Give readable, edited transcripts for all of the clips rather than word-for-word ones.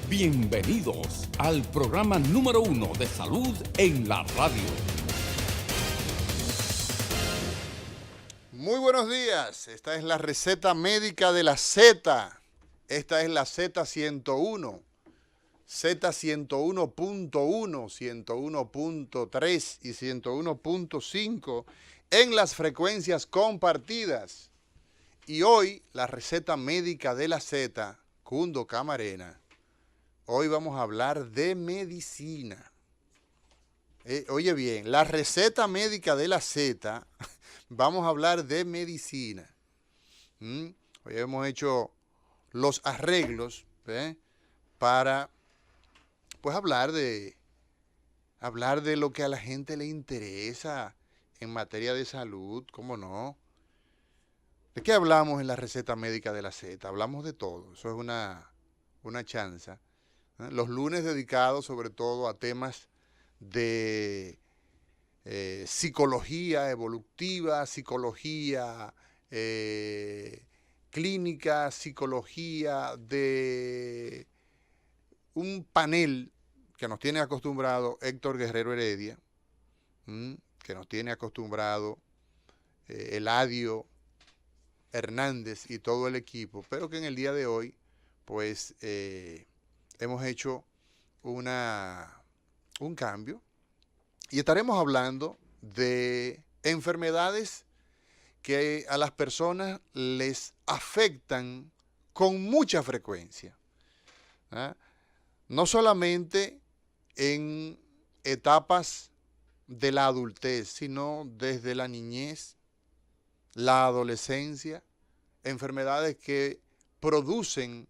Bienvenidos al programa número 1 de salud en la radio. Muy buenos días, esta es la receta médica de la Z. Esta es la Z101, Z101.1, 101.3 y 101.5 en las frecuencias compartidas. Y hoy la receta médica de la Z, Cundo Camarena. Hoy vamos a hablar de medicina. Oye bien, la receta médica de la Z, vamos a hablar de medicina. Hoy hemos hecho los arreglos para pues hablar de lo que a la gente le interesa en materia de salud, ¿cómo no? ¿De qué hablamos en la receta médica de la Z? Hablamos de todo, eso es una chanza. Los lunes dedicados sobre todo a temas de psicología evolutiva, psicología clínica, psicología de un panel que nos tiene acostumbrado Héctor Guerrero Heredia, que nos tiene acostumbrado Eladio Hernández y todo el equipo, pero que en el día de hoy pues hemos hecho un cambio y estaremos hablando de enfermedades que a las personas les afectan con mucha frecuencia. No solamente en etapas de la adultez, sino desde la niñez, la adolescencia, enfermedades que producen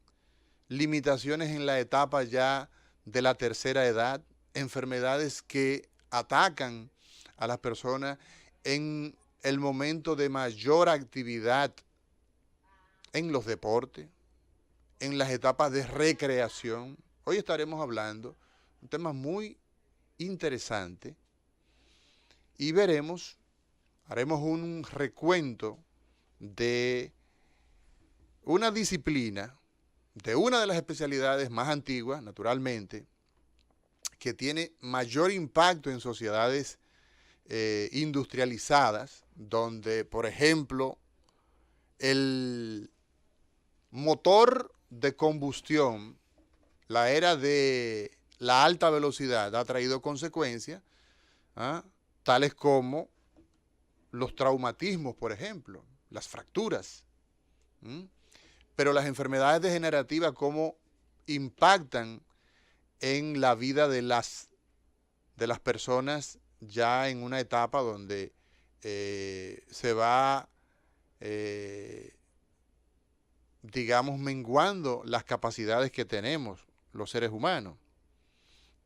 limitaciones en la etapa ya de la tercera edad, enfermedades que atacan a las personas en el momento de mayor actividad en los deportes, en las etapas de recreación. Hoy estaremos hablando de un tema muy interesante y haremos un recuento de una disciplina, de una de las especialidades más antiguas, naturalmente, que tiene mayor impacto en sociedades industrializadas, donde, por ejemplo, el motor de combustión, la era de la alta velocidad, ha traído consecuencias, tales como los traumatismos, por ejemplo, las fracturas, pero las enfermedades degenerativas, cómo impactan en la vida de las personas ya en una etapa donde se va, digamos, menguando las capacidades que tenemos los seres humanos.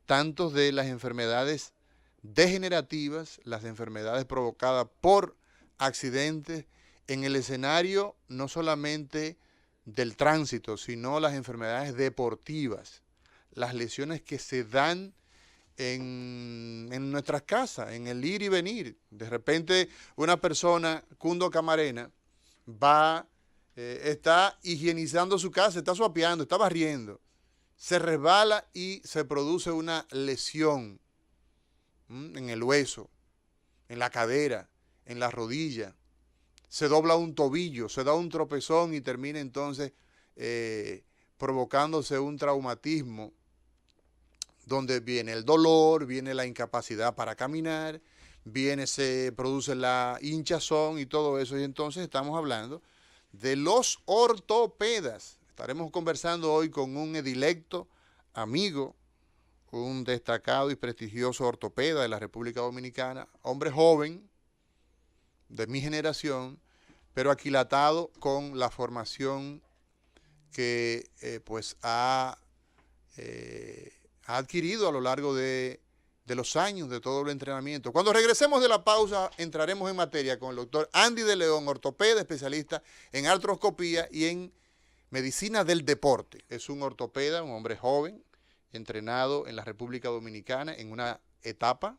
Tanto de las enfermedades degenerativas, las enfermedades provocadas por accidentes en el escenario no solamente del tránsito, sino las enfermedades deportivas, las lesiones que se dan en nuestras casas, en el ir y venir. De repente una persona, Cundo Camarena, está higienizando su casa, está suapeando, está barriendo, se resbala y se produce una lesión en el hueso, en la cadera, en la rodilla, se dobla un tobillo, se da un tropezón y termina entonces provocándose un traumatismo donde viene el dolor, viene la incapacidad para caminar, se produce la hinchazón y todo eso. Y entonces estamos hablando de los ortopedas. Estaremos conversando hoy con un edilecto amigo, un destacado y prestigioso ortopeda de la República Dominicana, hombre joven, de mi generación, pero aquilatado con la formación que ha adquirido a lo largo de los años de todo el entrenamiento. Cuando regresemos de la pausa, entraremos en materia con el doctor Andy de León, ortopeda, especialista en artroscopía y en medicina del deporte. Es un ortopeda, un hombre joven, entrenado en la República Dominicana en una etapa,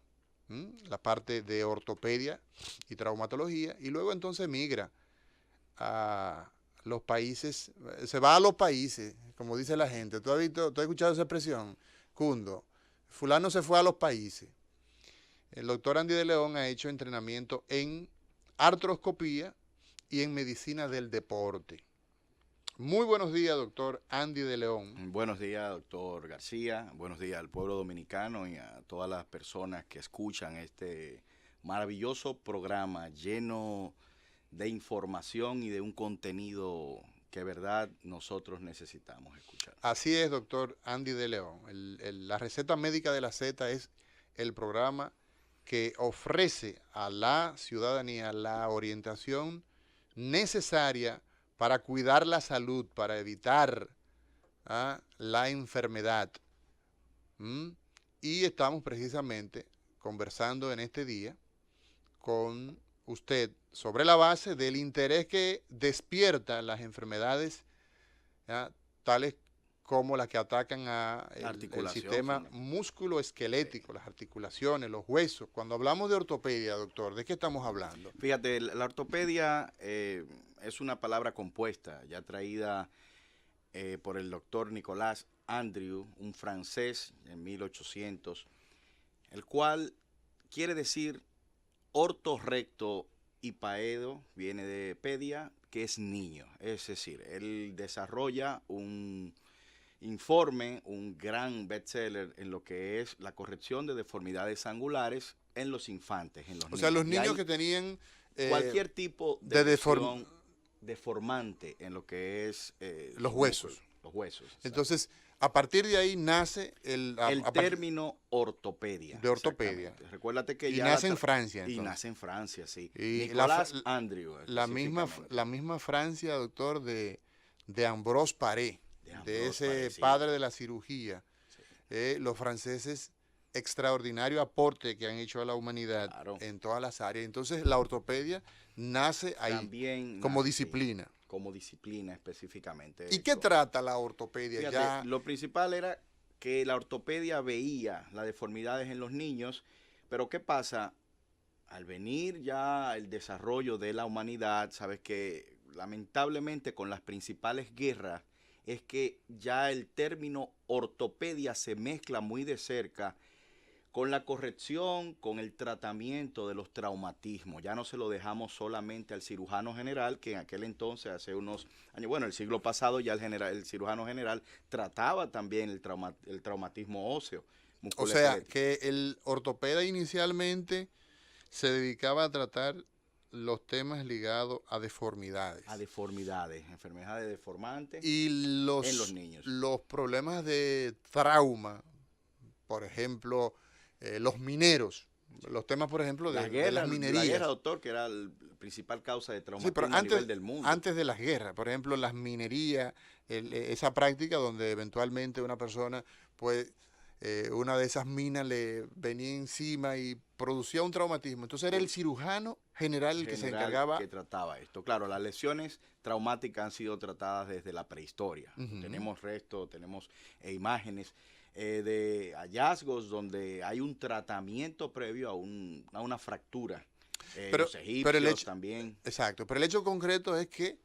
la parte de ortopedia y traumatología, y luego entonces migra a los países, se va a los países, como dice la gente. ¿Tú has escuchado esa expresión, Cundo? Fulano se fue a los países. El doctor Andy de León ha hecho entrenamiento en artroscopía y en medicina del deporte. Muy buenos días, doctor Andy de León. Buenos días, doctor García. Buenos días al pueblo dominicano y a todas las personas que escuchan este maravilloso programa lleno de información y de un contenido que de verdad nosotros necesitamos escuchar. Así es, doctor Andy de León. La receta médica de la Z es el programa que ofrece a la ciudadanía la orientación necesaria para cuidar la salud, para evitar la enfermedad. Y estamos precisamente conversando en este día con usted sobre la base del interés que despiertan las enfermedades tales como las que atacan el sistema músculo-esquelético, las articulaciones, los huesos. Cuando hablamos de ortopedia, doctor, ¿de qué estamos hablando? Fíjate, la ortopedia es una palabra compuesta, ya traída por el doctor Nicolas Andrieu, un francés en 1800, el cual quiere decir orto, recto y paedo, viene de pedia, que es niño. Es decir, él desarrolla un informe, un gran bestseller en lo que es la corrección de deformidades angulares en los infantes, en los niños. O sea, los niños que tenían cualquier tipo de deformante en lo que es los huesos. Los huesos. Entonces, a partir de ahí nace el término ortopedia. De ortopedia. Recuérdate que ya nace en Francia. Entonces. Y nace en Francia, sí. Y Nicolas Andrieu. La misma Francia, doctor, de Ambroise Paré, de ese padre de la cirugía. Sí. Los franceses, extraordinario aporte que han hecho a la humanidad en todas las áreas. Entonces, la ortopedia nace ahí también como disciplina. Como disciplina específicamente. ¿Y qué trata la ortopedia? Fíjate, lo principal era que la ortopedia veía las deformidades en los niños, pero ¿qué pasa? Al venir ya el desarrollo de la humanidad, sabes que lamentablemente con las principales guerras es que ya el término ortopedia se mezcla muy de cerca con la corrección, con el tratamiento de los traumatismos. Ya no se lo dejamos solamente al cirujano general, que en aquel entonces, hace unos años, bueno, el siglo pasado ya el cirujano general trataba también el traumatismo óseo. O sea, que el ortopeda inicialmente se dedicaba a tratar los temas ligados a deformidades. A deformidades, enfermedades deformantes y en los niños. Los problemas de trauma, por ejemplo, los mineros, los temas, por ejemplo, de las minerías. La guerra, doctor, que era la principal causa de traumatismo pero a nivel del mundo. Antes de las guerras, por ejemplo, las minerías, esa práctica donde eventualmente una persona, pues, una de esas minas le venía encima y producía un traumatismo. Entonces era el cirujano general el que se encargaba. Que trataba esto. Claro, las lesiones traumáticas han sido tratadas desde la prehistoria. Tenemos restos, tenemos imágenes de hallazgos donde hay un tratamiento previo a una fractura. Los egipcios también. Exacto, pero el hecho concreto es que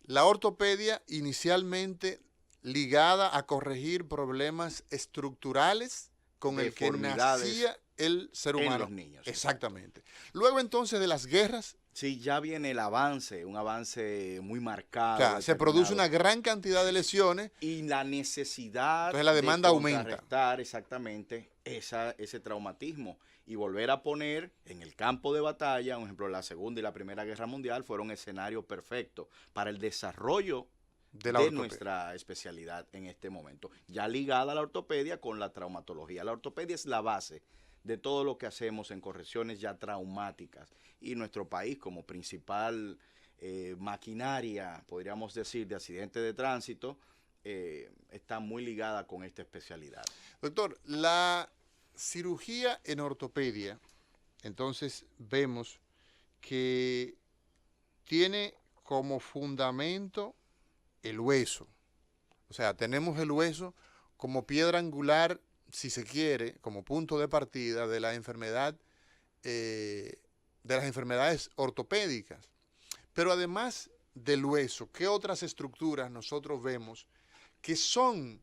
la ortopedia inicialmente ligada a corregir problemas estructurales con el que nacía el ser humano. En los niños. Exactamente. Luego entonces de las guerras. Sí, ya viene el avance, un avance muy marcado. Claro, se produce una gran cantidad de lesiones. Y la necesidad entonces la demanda aumenta. Contrarrestar exactamente ese traumatismo y volver a poner en el campo de batalla, por ejemplo, la Segunda y la Primera Guerra Mundial fueron escenarios perfectos para el desarrollo de nuestra especialidad en este momento, ya ligada a la ortopedia con la traumatología. La ortopedia es la base de todo lo que hacemos en correcciones ya traumáticas, y nuestro país como principal maquinaria, podríamos decir, de accidentes de tránsito, está muy ligada con esta especialidad. Doctor, la cirugía en ortopedia, entonces vemos que tiene como fundamento el hueso. O sea, tenemos el hueso como piedra angular, si se quiere, como punto de partida de la enfermedad, de las enfermedades ortopédicas. Pero además del hueso, ¿qué otras estructuras nosotros vemos que son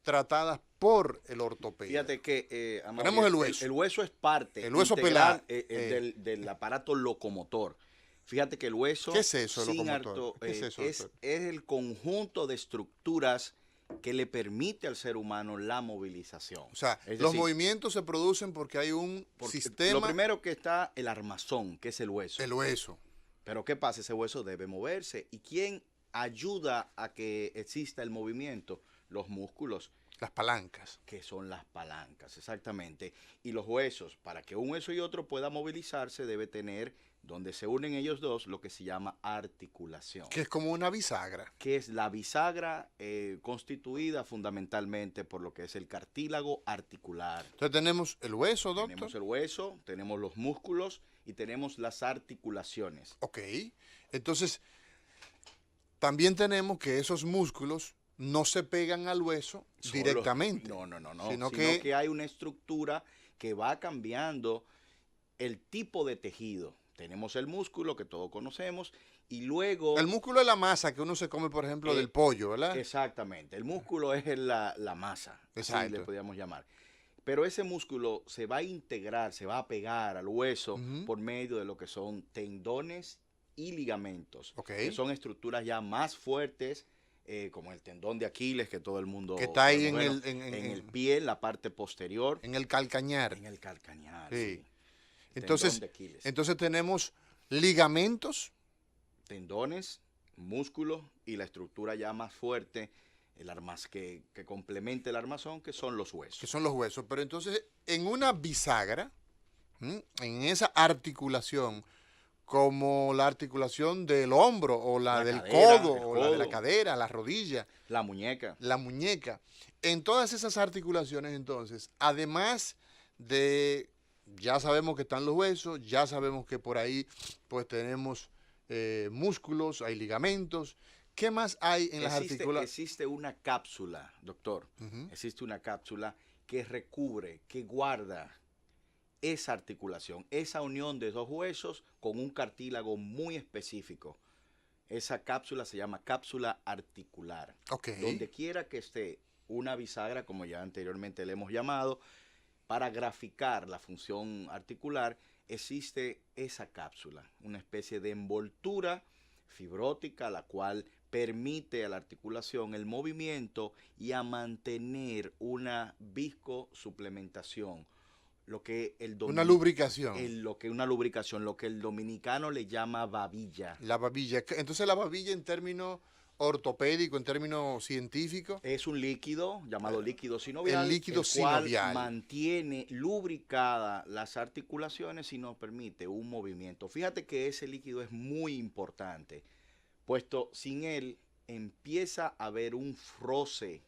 tratadas por el ortopeda? Fíjate que tenemos el hueso. El hueso es parte El hueso integral, pelado. del aparato locomotor. Fíjate que el hueso ¿Qué es eso, sin locomotor? ¿Qué es eso, es doctor? el conjunto de estructuras que le permite al ser humano la movilización. O sea, Es los decir, movimientos se producen porque hay un porque sistema. lo primero que está el armazón, que es el hueso. El hueso. Pero ¿qué pasa? Ese hueso debe moverse. ¿Y quién ayuda a que exista el movimiento? Los músculos, Las palancas. que son las palancas, exactamente. Y los huesos, para que un hueso y otro pueda movilizarse, debe tener, donde se unen ellos dos, lo que se llama articulación. Que es como una bisagra. Que es la bisagra constituida fundamentalmente por lo que es el cartílago articular. Entonces tenemos el hueso, doctor. Tenemos el hueso, tenemos los músculos y tenemos las articulaciones. Ok. Entonces, también tenemos que esos músculos no se pegan al hueso directamente. No. Sino Sino que que hay una estructura que va cambiando el tipo de tejido. Tenemos el músculo que todos conocemos y luego... el músculo es la masa que uno se come, por ejemplo, del pollo, ¿verdad? Exactamente. El músculo es la masa, así Exacto. le podríamos llamar. Pero ese músculo se va a integrar, se va a pegar al hueso por medio de lo que son tendones y ligamentos, Ok. que son estructuras ya más fuertes, como el tendón de Aquiles, que todo el mundo... Que está ahí bueno, en el pie, en la parte posterior, en el calcañar. en el calcañar. Sí. Sí. Entonces, Tendón de Aquiles. entonces tenemos ligamentos. Tendones, músculos y la estructura ya más fuerte, que complementa el armazón, que son los huesos. Que son los huesos. Pero entonces, en una bisagra, en esa articulación, como la articulación del hombro, o la del cadera, codo, el o la de la codo. cadera, la rodilla, La muñeca. la muñeca, en todas esas articulaciones, entonces, además de, ya sabemos que están los huesos, ya sabemos que por ahí, pues tenemos músculos, hay ligamentos. ¿Qué más hay en las articulaciones? Existe una cápsula, doctor. Existe una cápsula que recubre, que guarda esa articulación, esa unión de dos huesos con un cartílago muy específico. Esa cápsula se llama cápsula articular. Ok. Donde quiera que esté una bisagra, como ya anteriormente le hemos llamado, para graficar la función articular, existe esa cápsula, una especie de envoltura fibrótica, la cual permite a la articulación el movimiento y a mantener una viscosuplementación, lo que Una lubricación. una lubricación, lo que el dominicano le llama babilla. La babilla. Entonces la babilla en términos ortopédicos, en términos científicos. Es un líquido llamado líquido sinovial, El líquido cual sinovial. mantiene lubricadas las articulaciones y nos permite un movimiento. Fíjate que ese líquido es muy importante, puesto sin él empieza a haber un froce.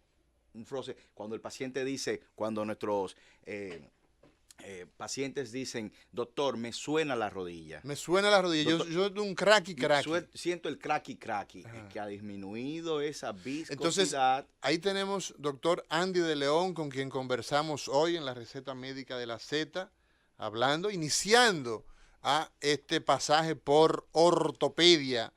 Cuando el paciente dice, cuando nuestros pacientes dicen, doctor, me suena la rodilla. Me suena la rodilla. Doctor, yo un cracky. Siento el cracky, que ha disminuido esa viscosidad. Entonces, ahí tenemos doctor Andy de León, con quien conversamos hoy en la receta médica de la Z, iniciando este pasaje por ortopedia,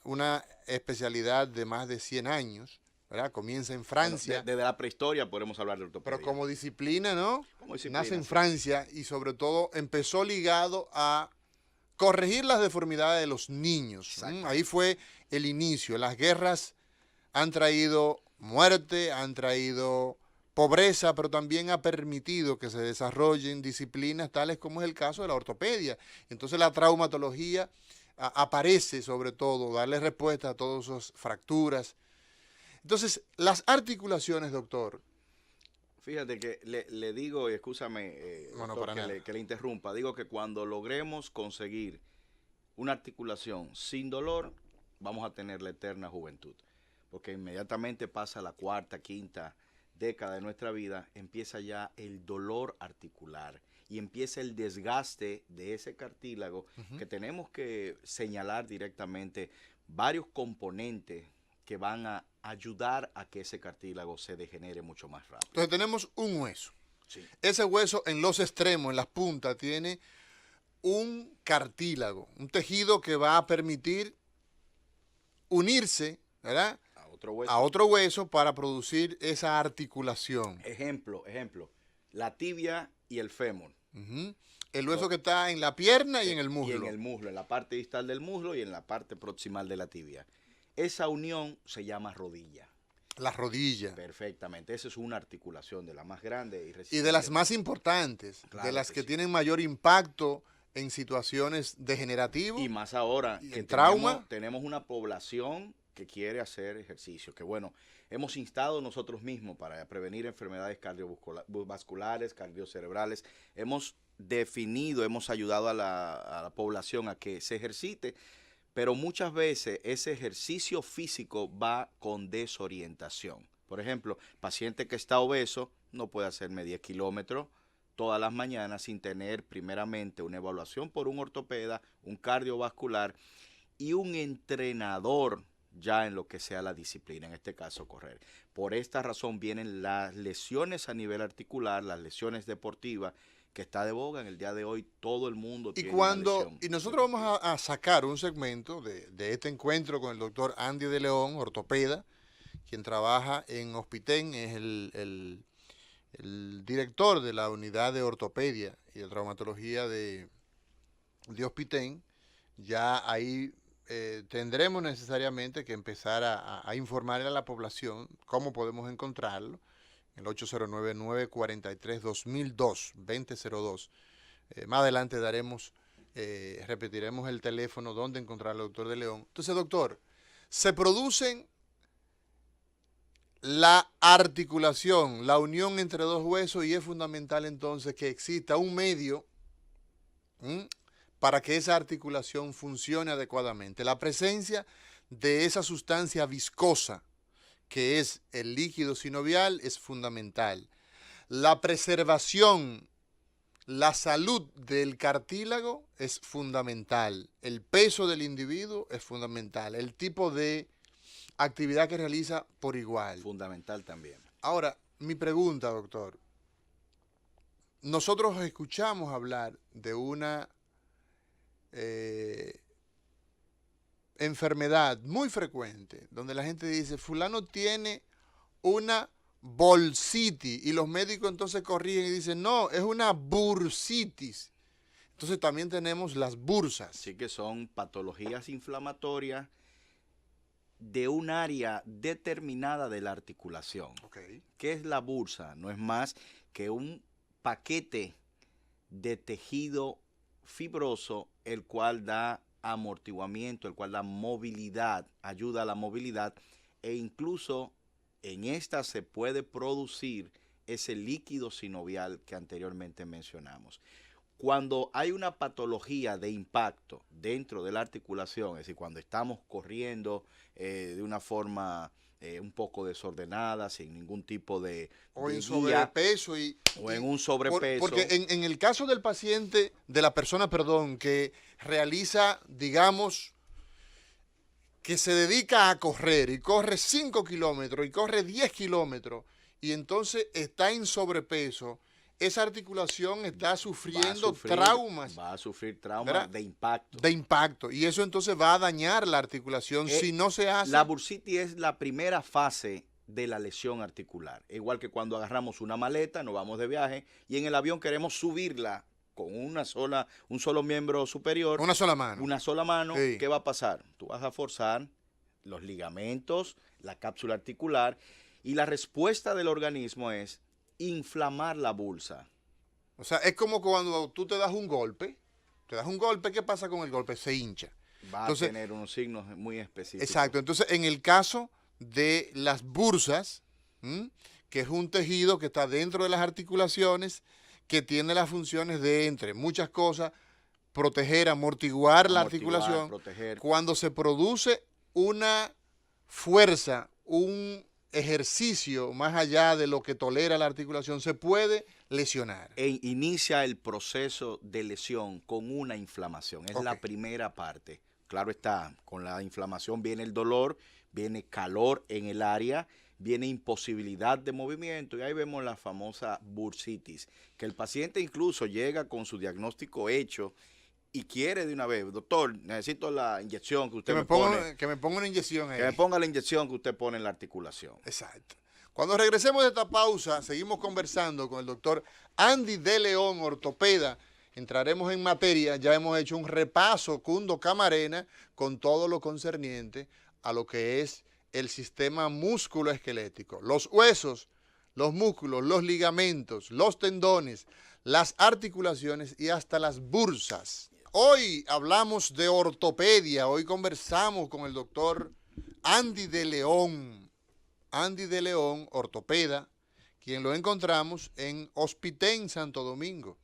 una especialidad de más de 100 años, ¿verdad? Comienza en Francia. Bueno, desde la prehistoria podemos hablar de ortopedia. Pero como disciplina, ¿no? Como disciplina, nace en sí. Francia y sobre todo empezó ligado a corregir las deformidades de los niños. Ahí fue el inicio. Las guerras han traído muerte, han traído pobreza, pero también ha permitido que se desarrollen disciplinas tales como es el caso de la ortopedia. Entonces la traumatología aparece, sobre todo, darle respuesta a todas esas fracturas. Entonces, las articulaciones, doctor. Fíjate que le digo, y escúchame, doctor, que le interrumpa, digo que cuando logremos conseguir una articulación sin dolor, vamos a tener la eterna juventud. Porque inmediatamente pasa la cuarta, quinta década de nuestra vida, empieza ya el dolor articular y empieza el desgaste de ese cartílago, que tenemos que señalar directamente varios componentes que van a ayudar a que ese cartílago se degenere mucho más rápido. Entonces tenemos un hueso. Sí. Ese hueso en los extremos, en las puntas, tiene un cartílago, un tejido que va a permitir unirse, ¿verdad?, Hueso. a otro hueso para producir esa articulación. Ejemplo, la tibia y el fémur. Ujú. El hueso que está en la pierna y en el muslo. Y en el muslo, en la parte distal del muslo y en la parte proximal de la tibia. Esa unión se llama rodilla. La rodilla. Perfectamente. Esa es una articulación de la más grande y Y de las más importantes, Claro de las que sí. tienen mayor impacto en situaciones degenerativas. Y más ahora y que en trauma. tenemos una población que quiere hacer ejercicio, que bueno, hemos instado nosotros mismos para prevenir enfermedades cardiovasculares, cardiocerebrales, hemos definido, hemos ayudado a la población a que se ejercite, pero muchas veces ese ejercicio físico va con desorientación. Por ejemplo, paciente que está obeso no puede hacerme 10 kilómetros todas las mañanas sin tener primeramente una evaluación por un ortopeda, un cardiovascular y un entrenador ya en lo que sea la disciplina, en este caso correr. Por esta razón vienen las lesiones a nivel articular, las lesiones deportivas, que está de boga en el día de hoy, todo el mundo tiene una lesión. Y nosotros vamos a sacar un segmento de este encuentro con el doctor Andy de León, ortopeda, quien trabaja en Hospitén, es el director de la unidad de ortopedia y de traumatología de Hospitén. Ya ahí tendremos necesariamente que empezar a informar a la población cómo podemos encontrarlo. El 809-943-2002. Más adelante repetiremos el teléfono donde encontrar al doctor de León. Entonces, doctor, se producen la articulación, la unión entre dos huesos, y es fundamental entonces que exista un medio para que esa articulación funcione adecuadamente. La presencia de esa sustancia viscosa, que es el líquido sinovial, es fundamental. La preservación, la salud del cartílago es fundamental. El peso del individuo es fundamental. El tipo de actividad que realiza por igual. Fundamental también. Ahora, mi pregunta, doctor. Nosotros escuchamos hablar de una enfermedad muy frecuente, donde la gente dice, fulano tiene una bolsitis, y los médicos entonces corrigen y dicen, no, es una bursitis. Entonces también tenemos las bursas. Así que son patologías inflamatorias de un área determinada de la articulación. Okay. ¿Qué es la bursa? No es más que un paquete de tejido fibroso, el cual da amortiguamiento, el cual da movilidad, ayuda a la movilidad, e incluso en esta se puede producir ese líquido sinovial que anteriormente mencionamos. Cuando hay una patología de impacto dentro de la articulación, es decir, cuando estamos corriendo de una forma un poco desordenada, sin ningún tipo de o en guía, sobrepeso o en un sobrepeso. Porque en el caso del paciente, de la persona, que realiza, digamos, que se dedica a correr y corre 5 kilómetros y corre 10 kilómetros y entonces está en sobrepeso, esa articulación está sufriendo traumas. Va a sufrir traumas de impacto. De impacto. Y eso entonces va a dañar la articulación si no se hace. La bursitis es la primera fase de la lesión articular. Igual que cuando agarramos una maleta, nos vamos de viaje y en el avión queremos subirla con un solo miembro superior. Una sola mano. Una sola mano. Sí. ¿Qué va a pasar? Tú vas a forzar los ligamentos, la cápsula articular, y la respuesta del organismo es inflamar la bursa. O sea, es como cuando tú te das un golpe, ¿qué pasa con el golpe? Se hincha. Va a tener unos signos muy específicos. Exacto. Entonces, en el caso de las bursas, que es un tejido que está dentro de las articulaciones, que tiene las funciones de, entre muchas cosas, proteger, amortiguar la articulación. Proteger. Cuando se produce una fuerza, un ejercicio más allá de lo que tolera la articulación, se puede lesionar. E inicia el proceso de lesión con una inflamación. Es la primera parte. Claro está, con la inflamación viene el dolor, viene calor en el área, viene imposibilidad de movimiento, y ahí vemos la famosa bursitis, que el paciente incluso llega con su diagnóstico hecho y quiere de una vez, doctor, necesito la inyección que usted Que me pone, que me ponga una inyección ahí. que me ponga la inyección que usted pone en la articulación. Exacto. Cuando regresemos de esta pausa, seguimos conversando con el doctor Andy de León, ortopeda. Entraremos en materia, ya hemos hecho un repaso Cundo Camarena con todo lo concerniente a lo que es el sistema músculo-esquelético. Los huesos, los músculos, los ligamentos, los tendones, las articulaciones y hasta las bursas. Hoy hablamos de ortopedia, hoy conversamos con el doctor Andy de León. Andy de León, ortopeda, quien lo encontramos en Hospitén, Santo Domingo,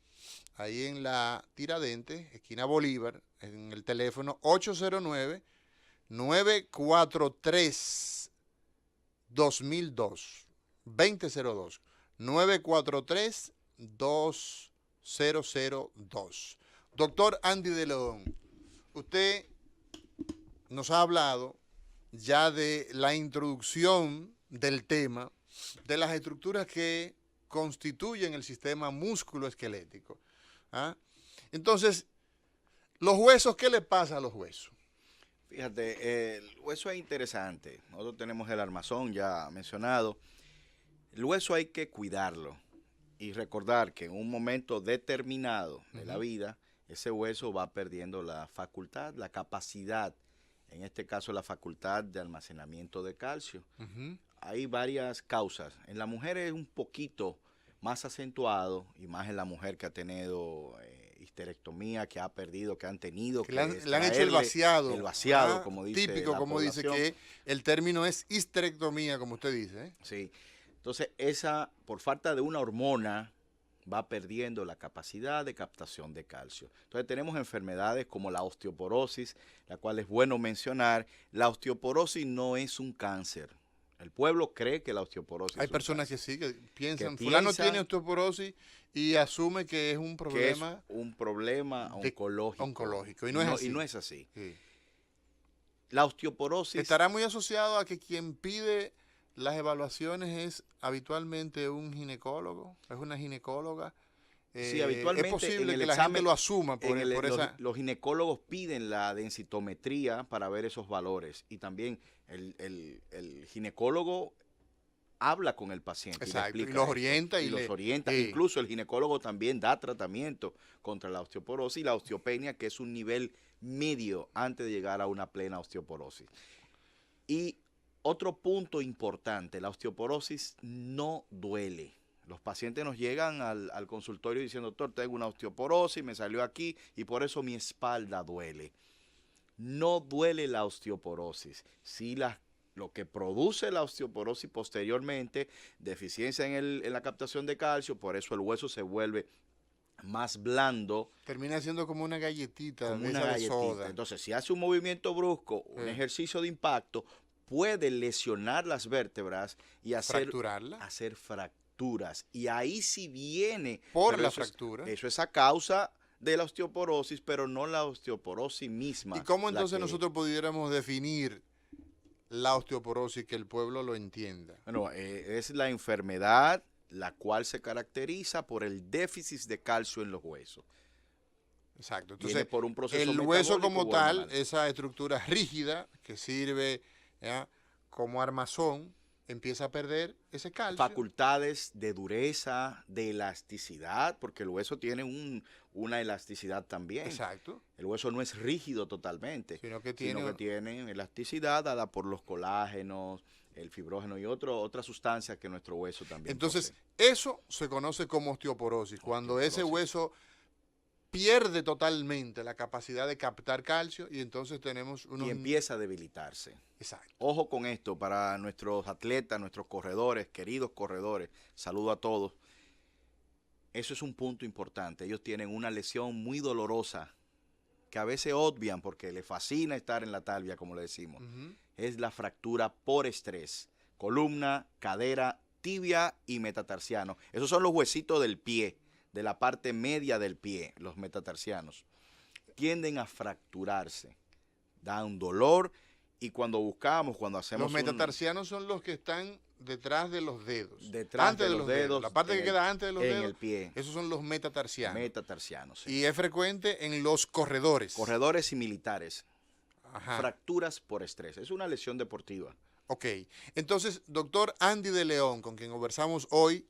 ahí en la Tiradentes, esquina Bolívar, en el teléfono 809-943-2002, 2002, 943-2002. Doctor Andy de León, usted nos ha hablado ya de la introducción del tema, de las estructuras que constituyen el sistema músculo-esquelético. ¿Ah? Entonces, los huesos, ¿qué le pasa a los huesos? Fíjate, el hueso es interesante. Nosotros tenemos el armazón ya mencionado. El hueso hay que cuidarlo y recordar que en un momento determinado de la vida, ese hueso va perdiendo la facultad, la capacidad, en este caso la facultad de almacenamiento de calcio. Hay varias causas. En la mujer es un poquito más acentuado, y más en la mujer que ha tenido histerectomía, que ha perdido, que han tenido que le han hecho el vaciado. El vaciado, como dice típico, la como población. dice que el término es histerectomía, como usted dice. Sí. Entonces, esa, por falta de una hormona, va perdiendo la capacidad de captación de calcio. Entonces tenemos enfermedades como la osteoporosis, la cual es bueno mencionar. La osteoporosis no es un cáncer. El pueblo cree que la osteoporosis Hay es un personas que cáncer. sí, que piensan, Que fulano piensan tiene osteoporosis y asume que es un problema, que es un problema oncológico. Y no es así. Y no es así. Sí. La osteoporosis... Estará muy asociado a que quien pide las evaluaciones es habitualmente un ginecólogo, es una ginecóloga. Sí, habitualmente es posible en el que la gente lo asuma por esa... Los ginecólogos piden la densitometría para ver esos valores, y también el ginecólogo habla con el paciente. Exacto, y y los orienta. y los orienta. Sí. Incluso el ginecólogo también da tratamiento contra la osteoporosis y la osteopenia, que es un nivel medio antes de llegar a una plena osteoporosis. Y otro punto importante, la osteoporosis no duele. Los pacientes nos llegan al consultorio diciendo, doctor, tengo una osteoporosis, me salió aquí y por eso mi espalda duele. No duele la osteoporosis. Sí, lo que produce la osteoporosis posteriormente, deficiencia en la captación de calcio, por eso el hueso se vuelve más blando. Termina siendo como una galletita. Como de una esa de galletita. soda. Entonces, si hace un movimiento brusco, un ejercicio de impacto, puede lesionar las vértebras y hacer fracturas. Y ahí sí viene por la fractura. Eso es a causa de la osteoporosis, pero no la osteoporosis misma. ¿Y cómo entonces nosotros pudiéramos definir la osteoporosis, que el pueblo lo entienda? Bueno, es la enfermedad la cual se caracteriza por el déficit de calcio en los huesos. Exacto. Entonces, viene por un proceso el hueso metabólico como tal, hormonal. esa estructura rígida que sirve como armazón, empieza a perder ese calcio. Facultades de dureza, de elasticidad, porque el hueso tiene una elasticidad también. Exacto. El hueso no es rígido totalmente, sino que tiene elasticidad dada por los colágenos, el fibrógeno y otras sustancias que nuestro hueso también Entonces, posee. eso se conoce como osteoporosis, cuando ese hueso pierde totalmente la capacidad de captar calcio y entonces tenemos y empieza a debilitarse. Exacto. Ojo con esto para nuestros atletas, nuestros corredores, queridos corredores, saludo a todos. Eso es un punto importante. Ellos tienen una lesión muy dolorosa que a veces obvian porque les fascina estar en la talvia, como le decimos. Es la fractura por estrés. Columna, cadera, tibia y metatarsiano. Esos son los huesitos del pie, de la parte media del pie, los metatarsianos. Tienden a fracturarse. Da un dolor y cuando hacemos... Los metatarsianos son los que están detrás de los dedos. Detrás antes de los dedos. La parte que queda antes de los en dedos. el pie. Esos son los metatarsianos. Metatarsianos, sí. Y es frecuente en los corredores. Corredores y militares. Ajá. Fracturas por estrés. Es una lesión deportiva. Ok. Entonces, doctor Andy de León, con quien conversamos hoy,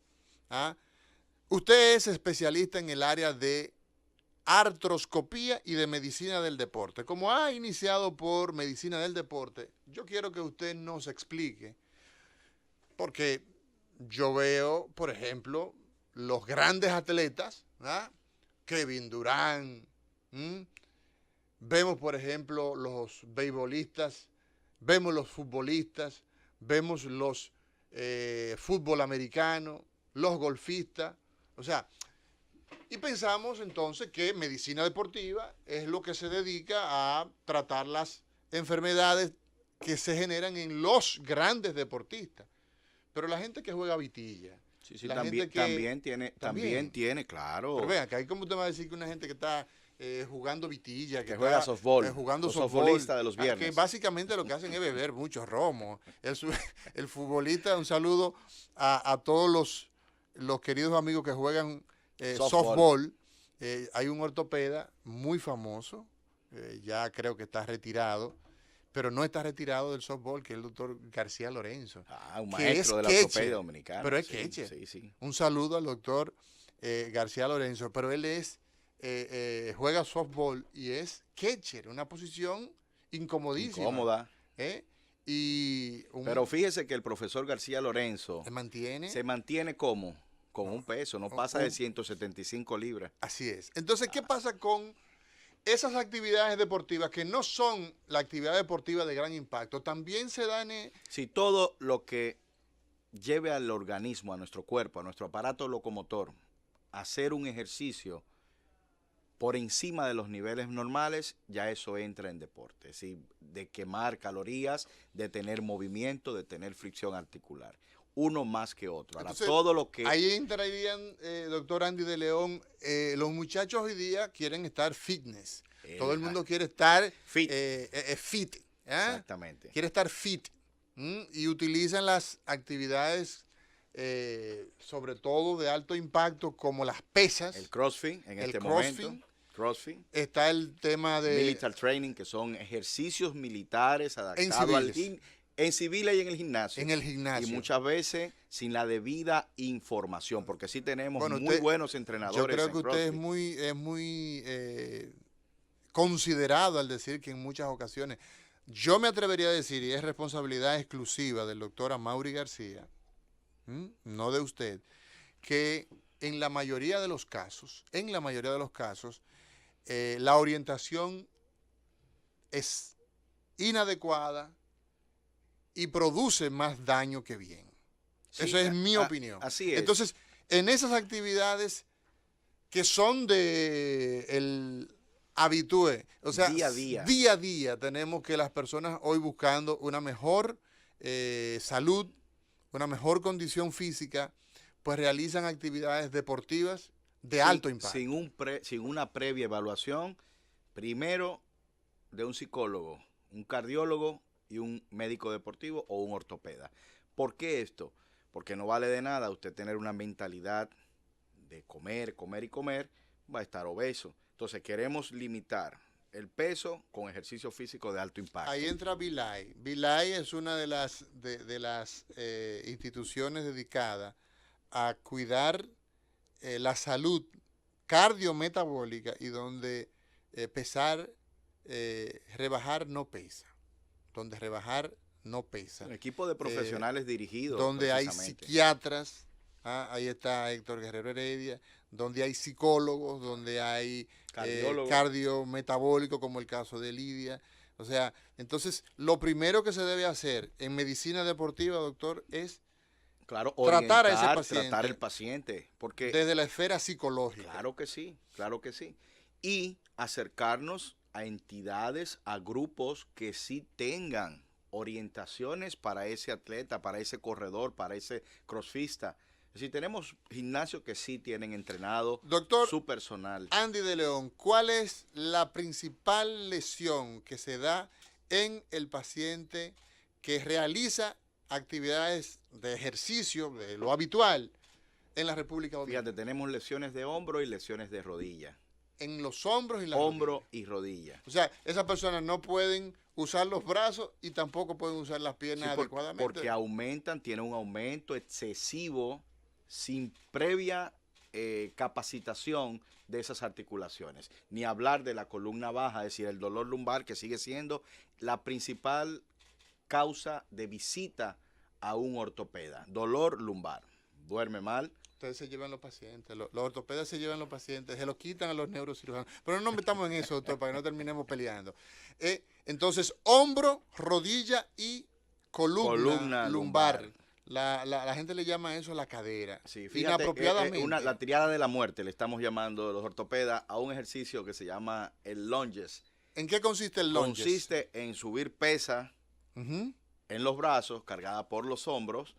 usted es especialista en el área de artroscopía y de medicina del deporte. Como ha iniciado por medicina del deporte, yo quiero que usted nos explique, porque yo veo, por ejemplo, los grandes atletas, Kevin Durant, vemos, por ejemplo, los beisbolistas, vemos los futbolistas, vemos los fútbol americano, los golfistas, o sea, y pensamos entonces que medicina deportiva es lo que se dedica a tratar las enfermedades que se generan en los grandes deportistas. Pero la gente que juega vitilla, Sí, la también, gente que, también tiene, claro. Pero vean, que ahí como usted va a decir que una gente que está jugando vitilla, que juega softball, jugando los softball, futbolistas de los viernes. que básicamente lo que hacen es beber mucho romo. El futbolista, un saludo a todos los queridos amigos que juegan softball. Hay un ortopeda muy famoso, ya creo que está retirado, pero no está retirado del softball, que es el doctor García Lorenzo. Un maestro de la ortopedia dominicana. Pero es catcher. Sí. Un saludo al doctor García Lorenzo, pero él juega softball y es catcher, una posición incomodísima. Incómoda. Pero fíjese que el profesor García Lorenzo se mantiene como con un peso, no pasa de 175 libras. Así es. Entonces, ¿qué pasa con esas actividades deportivas que no son la actividad deportiva de gran impacto? También se dan... Si todo lo que lleve al organismo, a nuestro cuerpo, a nuestro aparato locomotor, a hacer un ejercicio por encima de los niveles normales, ya eso entra en deporte. Es decir, de quemar calorías, de tener movimiento, de tener fricción articular. Uno más que otro. Ahora, entonces, todo lo que... Ahí entrarían, doctor Andy de León, los muchachos hoy día quieren estar fitness. Todo el mundo quiere estar fit. Exactamente. Quiere estar fit. Y utilizan las actividades, sobre todo de alto impacto, como las pesas. El CrossFit, en este momento. CrossFit. Está el tema de... Militar training, que son ejercicios militares adaptados al en civil y en el gimnasio. En el gimnasio. Y muchas veces sin la debida información, porque sí tenemos muy buenos entrenadores. Yo creo que usted es muy considerado al decir que en muchas ocasiones, yo me atrevería a decir, y es responsabilidad exclusiva del doctor Amaury García, no de usted, que en la mayoría de los casos, la orientación es inadecuada y produce más daño que bien. Sí, esa es mi opinión. Así es. Entonces, en esas actividades que son de el habitué, o sea, día a día tenemos que las personas hoy buscando una mejor salud, una mejor condición física, pues realizan actividades deportivas de alto impacto. Sin una previa evaluación, primero de un psicólogo, un cardiólogo y un médico deportivo o un ortopeda. ¿Por qué esto? Porque no vale de nada usted tener una mentalidad de comer, va a estar obeso. Entonces queremos limitar el peso con ejercicio físico de alto impacto. Ahí entra Vilay. Vilay es una de las instituciones dedicadas a cuidar la salud cardiometabólica y donde rebajar no pesa. Donde rebajar no pesa. Un equipo de profesionales dirigidos. Donde hay psiquiatras, ahí está Héctor Guerrero Heredia, donde hay psicólogos, donde hay cardiometabólicos, como el caso de Lidia. O sea, entonces, lo primero que se debe hacer en medicina deportiva, doctor, es tratar a ese paciente. Tratar el paciente. Porque desde la esfera psicológica. Claro que sí. Y acercarnos a entidades, a grupos que sí tengan orientaciones para ese atleta, para ese corredor, para ese crossfista. Es decir, tenemos gimnasios que sí tienen entrenado su personal. Andy de León, ¿cuál es la principal lesión que se da en el paciente que realiza actividades de ejercicio, de lo habitual, en la República Dominicana? Fíjate, tenemos lesiones de hombro y lesiones de rodilla. En los hombros y las Hombro rodillas. y rodilla. O sea, esas personas no pueden usar los brazos y tampoco pueden usar las piernas Sí, adecuadamente. porque tienen un aumento excesivo sin previa capacitación de esas articulaciones. Ni hablar de la columna baja, es decir, el dolor lumbar, que sigue siendo la principal causa de visita a un ortopeda. Dolor lumbar. Duerme mal. Ustedes se llevan los pacientes, los ortopedas se llevan los pacientes, se los quitan a los neurocirujanos. Pero no nos metamos en eso, doctor, para que no terminemos peleando. Entonces, hombro, rodilla y columna lumbar. La gente le llama eso la cadera. Sí, fíjate, inapropiadamente. la triada de la muerte, le estamos llamando los ortopedas a un ejercicio que se llama el lunges. ¿En qué consiste el lunges? Consiste en subir pesa Ujú. en los brazos, cargada por los hombros,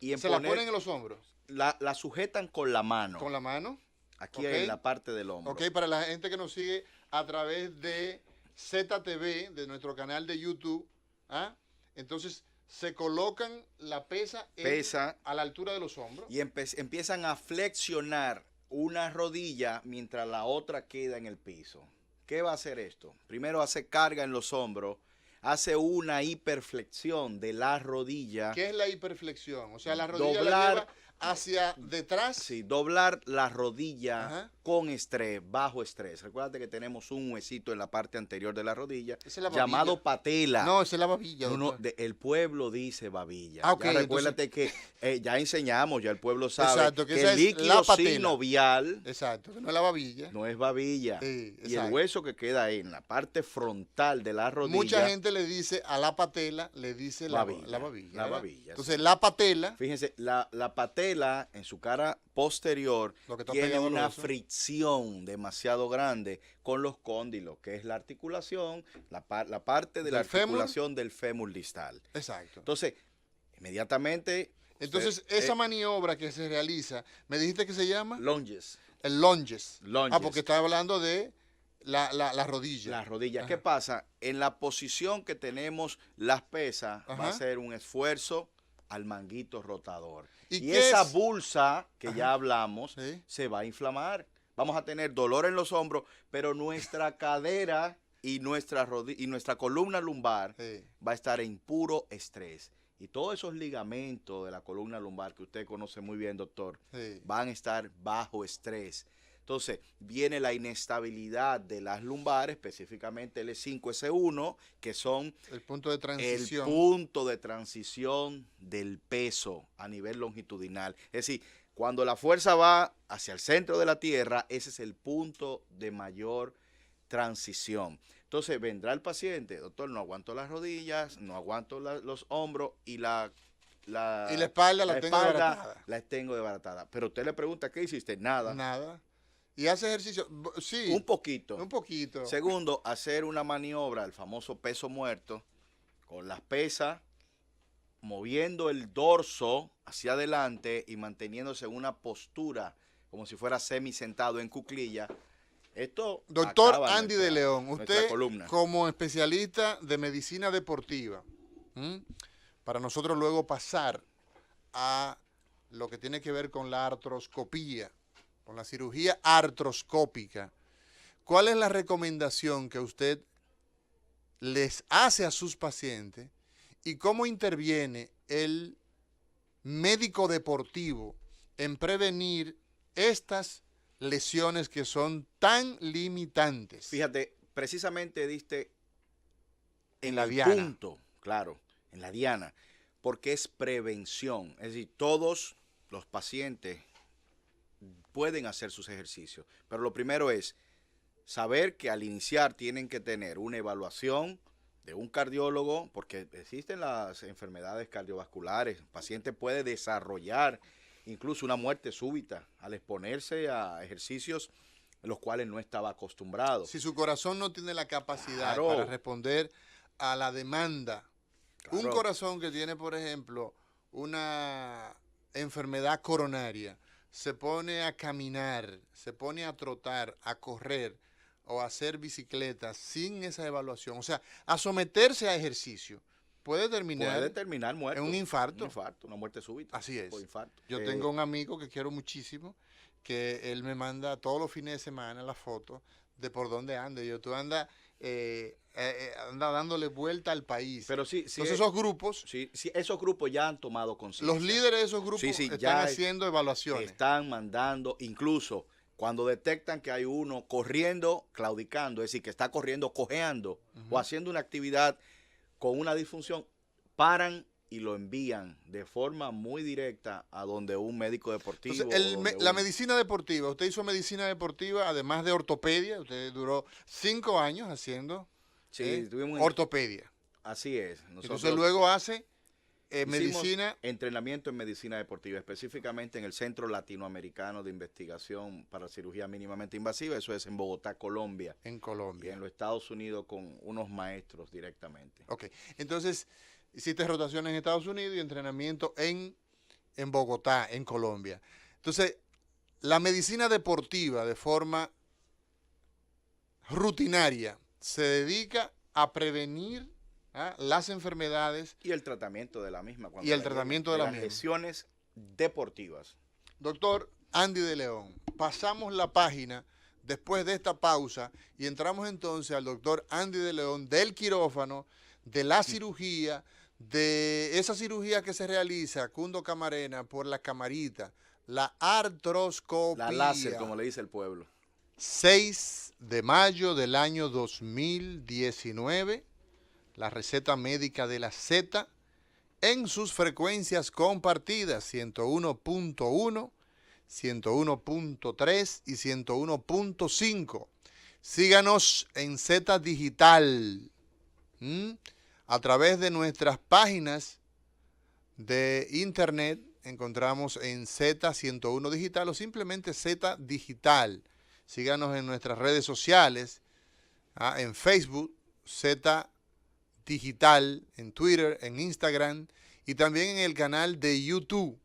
y en Se la ponen en los hombros. la sujetan con la mano, Con la mano. aquí ok. en la parte del hombro. Ok, para la gente que nos sigue a través de ZTV, de nuestro canal de YouTube, ¿ah? Entonces se colocan la pesa a la altura de los hombros. Y empiezan a flexionar una rodilla mientras la otra queda en el piso. ¿Qué va a hacer esto? Primero hace carga en los hombros, hace una hiperflexión de la rodilla. ¿Qué es la hiperflexión? O sea, la rodilla la Doblar. lleva hacia detrás. Sí, doblar la rodilla Ajá. con estrés, bajo estrés. Recuerda que tenemos un huesito en la parte anterior de la rodilla Esa es la babilla. llamado patela. No, esa es la babilla. No, doctor. el pueblo dice babilla. Ah, ok, Ya recuérdate que ya enseñamos, ya el pueblo sabe Exacto, que que esa el es líquido la patela. sinovial Exacto, que no es la babilla. no es babilla. Sí, y el exacto. hueso que queda en la parte frontal de la rodilla. Mucha gente le dice a la patela, le dice Babilla, la babilla. la ¿verdad? babilla, Entonces, la patela, Fíjense, la patela en su cara posterior Lo que está tiene pegado a los una huesos. fricción demasiado grande con los cóndilos, que es la articulación, la parte de la ¿Del fémur? articulación del fémur distal. exacto. Entonces, inmediatamente. Entonces, esa maniobra que se realiza, ¿me dijiste que se llama? Lunges. El lunges. Lunges. Ah, porque estaba hablando de la rodilla. Las rodillas. Ajá. ¿Qué pasa? En la posición que tenemos las pesas, va Ajá. a ser un esfuerzo al manguito rotador. ¿Y Y qué esa es? bulsa que Ajá. ya hablamos Sí. se va a inflamar. Vamos a tener dolor en los hombros, pero nuestra cadera y nuestra columna lumbar Sí. va a estar en puro estrés. Y todos esos ligamentos de la columna lumbar que usted conoce muy bien, doctor, Sí. van a estar bajo estrés. Entonces, viene la inestabilidad de las lumbares, específicamente L5, S1, que son El punto de el transición. punto de transición del peso a nivel longitudinal. Es decir, cuando la fuerza va hacia el centro de la Tierra, ese es el punto de mayor transición. Entonces, vendrá el paciente, doctor, no aguanto las rodillas, no aguanto los hombros y la Y la espalda la tengo espalda desbaratada. la tengo desbaratada. Pero usted le pregunta, ¿qué hiciste? Nada. Nada. Y hace ejercicio. Sí. Un poquito. Un poquito. Segundo, hacer una maniobra, el famoso peso muerto, con las pesas, moviendo el dorso hacia adelante y manteniéndose en una postura como si fuera semisentado en cuclilla. Esto Doctor acaba Andy nuestra- de León, nuestra usted columna. como especialista de medicina deportiva, para nosotros luego pasar a lo que tiene que ver con la artroscopía, con la cirugía artroscópica, ¿cuál es la recomendación que usted les hace a sus pacientes y cómo interviene el médico deportivo en prevenir estas lesiones que son tan limitantes? Fíjate, precisamente diste En la el diana. punto, claro, en la diana, porque es prevención. Es decir, todos los pacientes pueden hacer sus ejercicios, pero lo primero es saber que al iniciar tienen que tener una evaluación de un cardiólogo, porque existen las enfermedades cardiovasculares. El paciente puede desarrollar incluso una muerte súbita al exponerse a ejercicios en los cuales no estaba acostumbrado. Si su corazón no tiene la capacidad Claro. para responder a la demanda, un Claro. corazón que tiene, por ejemplo, una enfermedad coronaria, se pone a caminar, se pone a trotar, a correr o a hacer bicicleta sin esa evaluación, o sea, a someterse a ejercicio puede terminar muerto. en un infarto. Un infarto, una muerte súbita. Así es. Por infarto. Yo tengo un amigo que quiero muchísimo, que él me manda todos los fines de semana las fotos de por dónde anda. Tú andas anda dándole vuelta al país. Pero sí, Entonces esos grupos, sí, esos grupos ya han tomado conciencia. los líderes de esos grupos están haciendo evaluaciones. Están mandando, incluso cuando detectan que hay uno corriendo, claudicando, es decir, que está corriendo, cojeando, o haciendo una actividad con una disfunción, paran y lo envían de forma muy directa a donde un médico deportivo. Entonces, la medicina deportiva, usted hizo medicina deportiva, además de ortopedia, usted duró 5 años haciendo ortopedia. Así es. Entonces luego hace medicina. Entrenamiento en medicina deportiva, específicamente en el Centro Latinoamericano de Investigación para Cirugía Mínimamente Invasiva, eso es en Bogotá, Colombia. En Colombia. Y en los Estados Unidos con unos maestros directamente. Ok, entonces hiciste rotaciones en Estados Unidos y entrenamiento en Bogotá, en Colombia. Entonces, la medicina deportiva de forma rutinaria se dedica a prevenir las enfermedades. Y el tratamiento de la misma. Y el tratamiento de las lesiones deportivas. Doctor Andy de León, pasamos la página después de esta pausa y entramos entonces al doctor Andy de León del quirófano, de la cirugía, de esa cirugía que se realiza, Cundo Camarena, por la camarita, la artroscopía. La láser, como le dice el pueblo. 6 de mayo del año 2019, la receta médica de la Z en sus frecuencias compartidas 101.1, 101.3 y 101.5. Síganos en Z Digital a través de nuestras páginas de internet. Encontramos en Z101 Digital o simplemente Z Digital. Síganos en nuestras redes sociales, en Facebook, Z Digital, en Twitter, en Instagram y también en el canal de YouTube,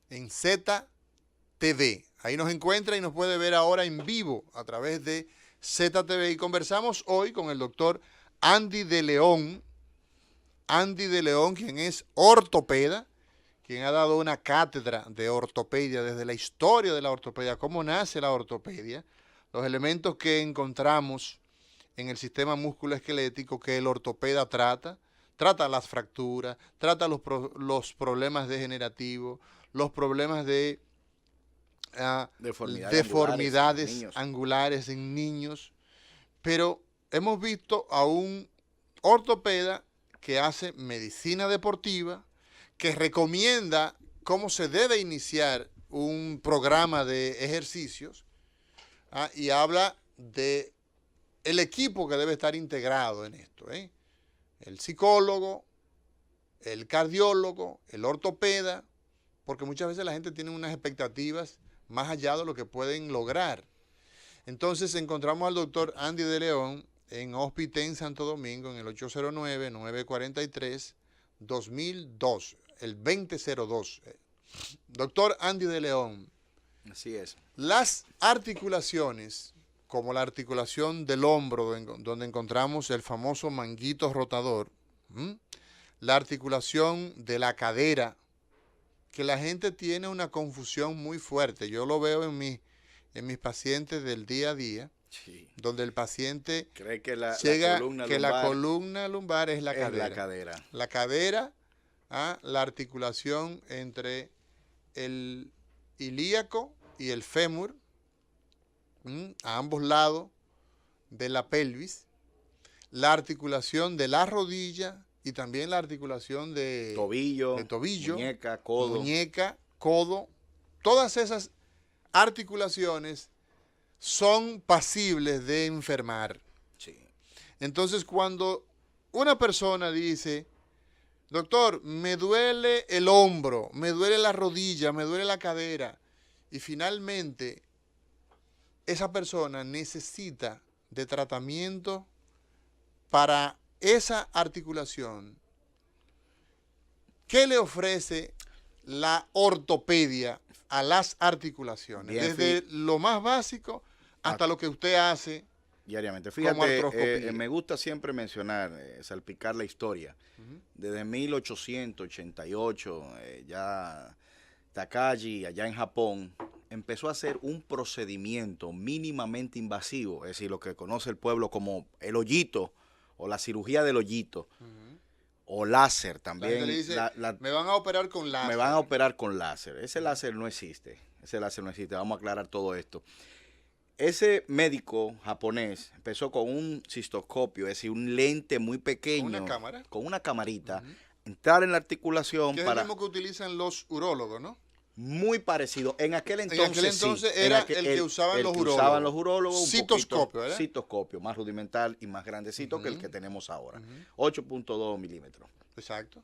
en ZTV. Ahí nos encuentra y nos puede ver ahora en vivo a través de ZTV. Y conversamos hoy con el doctor Andy de León. Andy de León, quien es ortopeda, quien ha dado una cátedra de ortopedia desde la historia de la ortopedia, cómo nace la ortopedia, los elementos que encontramos en el sistema musculoesquelético que el ortopeda trata las fracturas, trata los problemas degenerativos, los problemas de deformidades angulares en niños, pero hemos visto a un ortopeda que hace medicina deportiva, que recomienda cómo se debe iniciar un programa de ejercicios y habla de el equipo que debe estar integrado en esto, el psicólogo, el cardiólogo, el ortopeda, porque muchas veces la gente tiene unas expectativas más allá de lo que pueden lograr. Entonces encontramos al doctor Andy de León en Hospital Santo Domingo en el 809-943-2002, el 2002. Doctor Andy de León. Así es. Las articulaciones, como la articulación del hombro, donde encontramos el famoso manguito rotador, la articulación de la cadera, que la gente tiene una confusión muy fuerte. Yo lo veo en mis pacientes del día a día, sí, donde el paciente cree que la columna lumbar es la cadera. La cadera, la articulación entre el ilíaco y el fémur, a ambos lados de la pelvis, la articulación de la rodilla y también la articulación de tobillo, muñeca, codo. Todas esas articulaciones son pasibles de enfermar. Sí. Entonces, cuando una persona dice, doctor, me duele el hombro, me duele la rodilla, me duele la cadera, y finalmente esa persona necesita de tratamiento para esa articulación, ¿qué le ofrece la ortopedia a las articulaciones? Desde lo más básico hasta lo que usted hace Diariamente. como Fíjate, artroscopía. me gusta siempre mencionar, salpicar la historia. Ujú. Desde 1888, ya Takagi, allá en Japón, empezó a hacer un procedimiento mínimamente invasivo, es decir, lo que conoce el pueblo como el hoyito o la cirugía del hoyito, Ujú. o láser La también. gente le dice, me van a operar con láser. Me van a operar con láser. Ese láser no existe. Ese láser no existe. Vamos a aclarar todo esto. Ese médico japonés empezó con un cistoscopio, es decir, un lente muy pequeño. ¿Con una cámara? Con una camarita. Ujú. Entrar en la articulación Que es para... el mismo que utilizan los urólogos, ¿no? Muy parecido. En aquel entonces, aquel entonces sí. era el que usaban los urólogos. Usaban los urólogos. Un Citoscopio, poquito, ¿verdad? citoscopio, más rudimental y más grandecito que el que tenemos ahora. 8.2 milímetros. Exacto.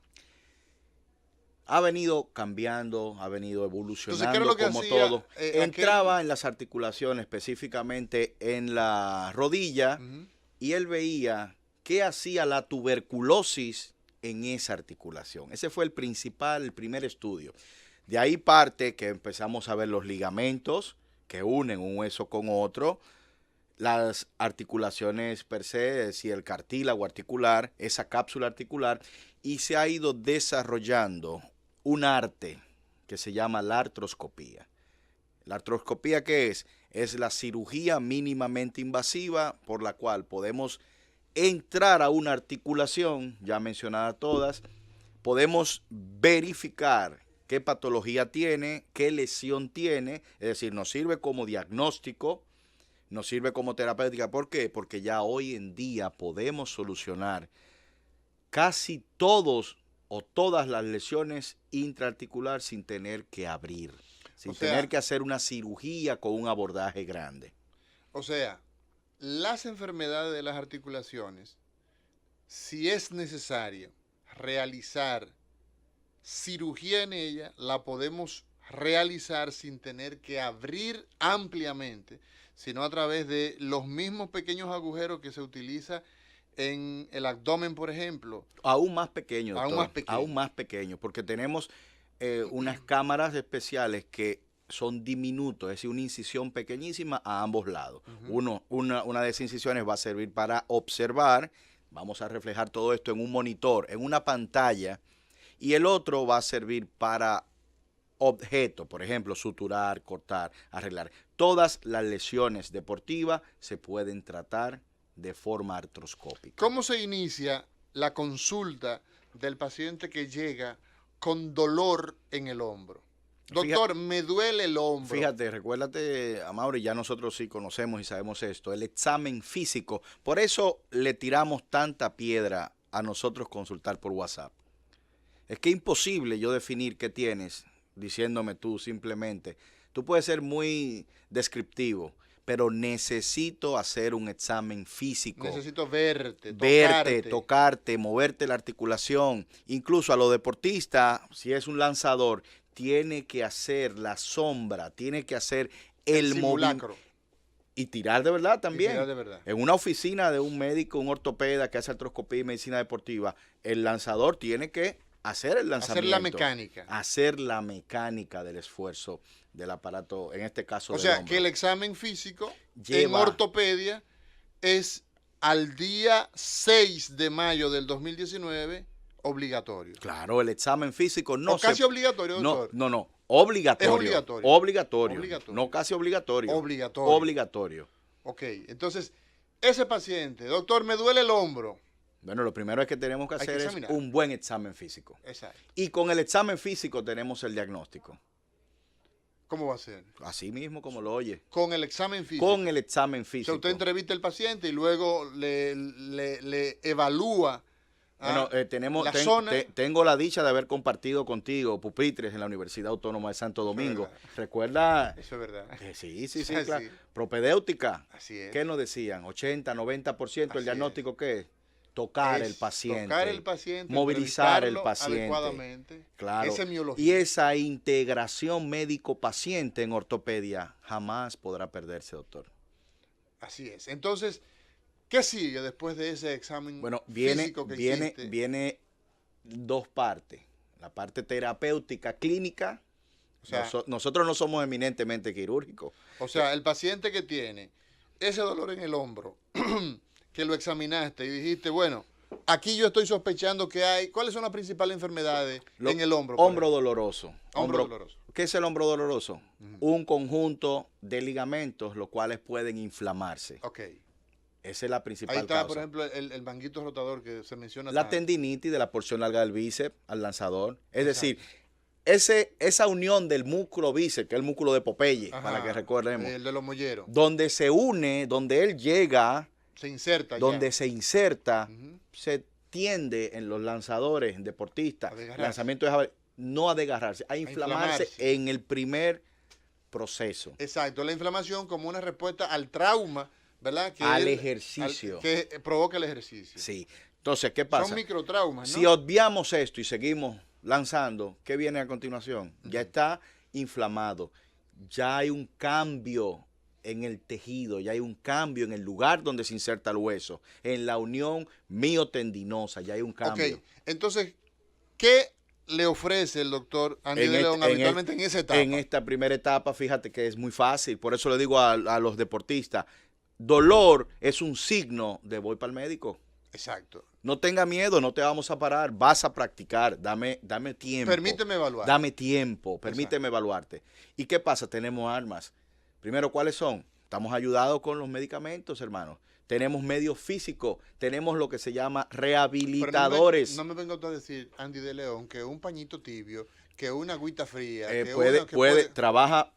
Ha venido cambiando, ha venido Entonces, ¿qué era evolucionando lo que como hacía, todo. aquel- Entraba en las articulaciones, específicamente en la rodilla, Ujú. y él veía qué hacía la tuberculosis en esa articulación. Ese fue el primer estudio. De ahí parte que empezamos a ver los ligamentos que unen un hueso con otro, las articulaciones per se, es decir, el cartílago articular, esa cápsula articular, y se ha ido desarrollando un arte que se llama la artroscopía. ¿La artroscopía qué es? Es la cirugía mínimamente invasiva por la cual podemos entrar a una articulación, ya mencionada todas, podemos verificar qué patología tiene, qué lesión tiene, es decir, nos sirve como diagnóstico, nos sirve como terapéutica. ¿Por qué? Porque ya hoy en día podemos solucionar casi todos o todas las lesiones intraarticular sin tener que abrir, sin tener que hacer una cirugía con un abordaje grande. O sea, las enfermedades de las articulaciones, si es necesario realizar cirugía en ella, la podemos realizar sin tener que abrir ampliamente, sino a través de los mismos pequeños agujeros que se utiliza en el abdomen, por ejemplo. Aún más pequeño, Aún doctor, más pequeño. aún más pequeño, porque tenemos unas cámaras especiales que son diminutos, es decir, una incisión pequeñísima a ambos lados. Una de esas incisiones va a servir para observar, vamos a reflejar todo esto en un monitor, en una pantalla, y el otro va a servir para objeto, por ejemplo, suturar, cortar, arreglar. Todas las lesiones deportivas se pueden tratar de forma artroscópica. ¿Cómo se inicia la consulta del paciente que llega con dolor en el hombro? Doctor, me duele el hombro. Fíjate, recuérdate, Amaury, ya nosotros sí conocemos y sabemos esto, el examen físico. Por eso le tiramos tanta piedra a nosotros consultar por WhatsApp. Es que es imposible yo definir qué tienes diciéndome tú simplemente. Tú puedes ser muy descriptivo, pero necesito hacer un examen físico. Necesito verte, tocarte, moverte la articulación. Incluso a los deportistas, si es un lanzador, tiene que hacer la sombra, tiene que hacer el simulacro. Y tirar de verdad también. Tirar de verdad. En una oficina de un médico, un ortopeda que hace artroscopía y medicina deportiva, el lanzador tiene que hacer el lanzamiento. Hacer la mecánica. Hacer la mecánica del esfuerzo del aparato, en este caso del hombro. Que el examen físico en ortopedia es al día 6 de mayo del 2019 obligatorio. Claro, el examen físico no casi obligatorio, doctor. No, obligatorio. Es obligatorio. Obligatorio. No casi obligatorio. Obligatorio. Obligatorio. Ok, entonces, ese paciente, doctor, me duele el hombro. Bueno, lo primero que tenemos que hacer es un buen examen físico. Exacto. Y con el examen físico tenemos el diagnóstico. ¿Cómo va a ser? Así mismo como lo oye. Con el examen físico. Con el examen físico. O sea, usted entrevista al paciente y luego le evalúa. Bueno, tengo la dicha de haber compartido contigo pupitres en la Universidad Autónoma de Santo Domingo. ¿Recuerda? Eso es verdad. Sí, claro. Sí. Propedéutica. Así es. ¿Qué nos decían? 80, 90%. ¿El diagnóstico qué es? Tocar el paciente. Movilizar el paciente. Adecuadamente. Claro. Esa semiología. Y esa integración médico-paciente en ortopedia jamás podrá perderse, doctor. Así es. Entonces, ¿qué sigue después de ese examen físico que existe? Viene dos partes. La parte terapéutica clínica. O sea, nosotros no somos eminentemente quirúrgicos. O sea, el paciente que tiene ese dolor en el hombro, que lo examinaste y dijiste, bueno, aquí yo estoy sospechando que hay, ¿cuáles son las principales enfermedades en el hombro? Hombro doloroso. Hombro doloroso. ¿Qué es el hombro doloroso? Un conjunto de ligamentos los cuales pueden inflamarse. Ok. Esa es la principal Ahí está, causa. por ejemplo, el manguito rotador que se menciona. La tanto. tendinitis de la porción larga del bíceps al lanzador. Es Exacto. decir, esa unión del músculo bíceps, que es el músculo de Popeye, Ajá, para que recordemos, el de los molleros. donde se une, donde él llega, Se inserta donde ya. se inserta, Ujú. se tiende en los lanzadores, deportistas, A desgarrarse. lanzamiento de jabalí, no a desgarrarse, a inflamarse inflamarse. en el primer proceso. Exacto, la inflamación como una respuesta al trauma, ¿verdad? Que Al es- ejercicio. que provoca el ejercicio. Sí. Entonces, ¿qué pasa? Son microtraumas, ¿no? Si obviamos esto y seguimos lanzando, ¿qué viene a continuación? Ya está inflamado, ya hay un cambio en el tejido, ya hay un cambio en el lugar donde se inserta el hueso, en la unión miotendinosa, ya hay un cambio. Ok, entonces, ¿qué le ofrece el doctor Andy de León habitualmente en esa etapa? En esta primera etapa, fíjate que es muy fácil, por eso le digo a los deportistas, dolor es un signo de voy para el médico. Exacto. No tenga miedo, no te vamos a parar, vas a practicar, dame tiempo. Permíteme evaluar. Dame tiempo, permíteme evaluarte. ¿Y qué pasa? Tenemos armas. Primero, ¿cuáles son? Estamos ayudados con los medicamentos, hermanos. Tenemos medios físicos, tenemos lo que se llama Pero rehabilitadores. no me venga usted a decir, Andy de León, que un pañito tibio, que una agüita fría, Trabaja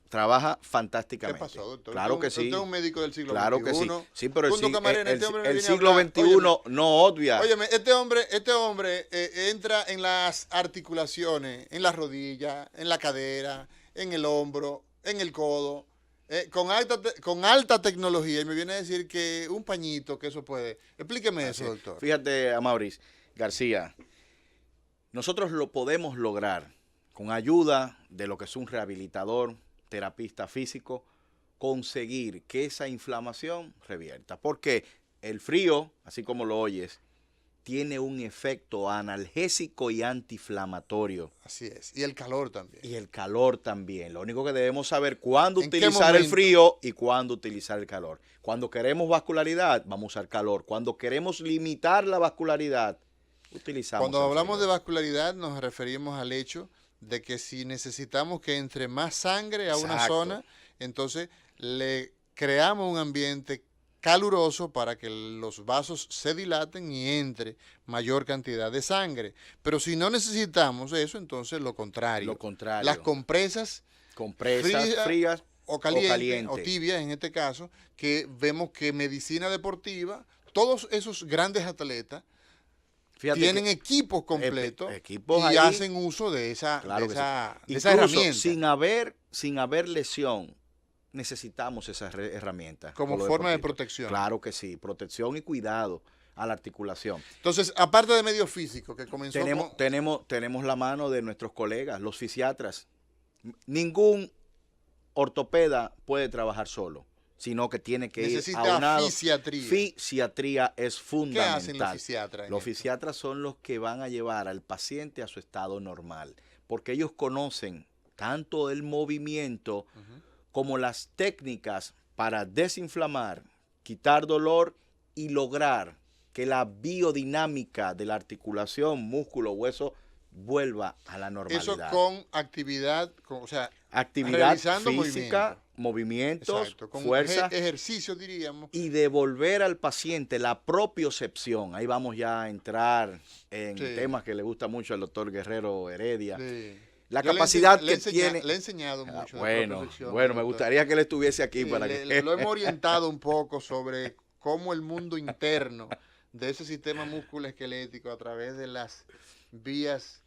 ¿Qué fantásticamente. pasó, doctor? Claro Usted que sí. Usted es un médico del siglo Claro XXI. que sí. Sí, pero Punto Camarena, este hombre me el viene a siglo hablar. XXI Óyeme, no obvia. Óyeme, este hombre entra en las articulaciones, en las rodillas, en la cadera, en el hombro, en el codo, con alta tecnología, y me viene a decir que un pañito, que eso puede. Explíqueme eso, doctor. Fíjate, Amauris García, nosotros lo podemos lograr con ayuda de lo que es un rehabilitador, terapista físico, conseguir que esa inflamación revierta. Porque el frío, así como lo oyes, tiene un efecto analgésico y antiinflamatorio. Así es. Y el calor también. Y el calor también. Lo único que debemos saber cuándo ¿En qué utilizar el momento? frío y cuándo utilizar el calor. Cuando queremos vascularidad, vamos a usar calor. Cuando queremos limitar la vascularidad, utilizamos Cuando el hablamos frío. de vascularidad nos referimos al hecho de que si necesitamos que entre más sangre a una Exacto. zona, entonces le creamos un ambiente caluroso para que los vasos se dilaten y entre mayor cantidad de sangre. Pero si no necesitamos eso, entonces lo contrario. Lo contrario. Las compresas Compresas frías o calientes, caliente. o tibias en este caso, que vemos que medicina deportiva, todos esos grandes atletas Fíjate tienen que equipos completos equipos y ahí, hacen uso de esa, claro de que esa, sí. de esa Incluso herramienta sin haber lesión, necesitamos esa herramienta. como por lo forma de deportivo. protección. Claro que sí, protección y cuidado a la articulación. Entonces, aparte de medios físicos que comenzó Tenemos la mano de nuestros colegas, los fisiatras. Ningún ortopeda puede trabajar solo, sino que tiene que ir necesita aunado. fisiatría. Fisiatría es ¿Qué fundamental. hacen los fisiatras? en Los esto? fisiatras son los que van a llevar al paciente a su estado normal, porque ellos conocen tanto el movimiento como las técnicas para desinflamar, quitar dolor y lograr que la biodinámica de la articulación, músculo, hueso, vuelva a la normalidad. Eso con actividad, o sea, Actividad realizando física, movimientos, exacto, con fuerza ejercicio diríamos. y devolver al paciente la propiocepción. Ahí vamos ya a entrar en Sí. temas que le gusta mucho al doctor Guerrero Heredia. Sí. La Yo le capacidad le que tiene. Le he enseñado mucho. de Bueno, propiocepción, me doctor. gustaría que él estuviese aquí Sí, para que. lo hemos orientado un poco sobre cómo el mundo interno de ese sistema musculoesquelético a través de las vías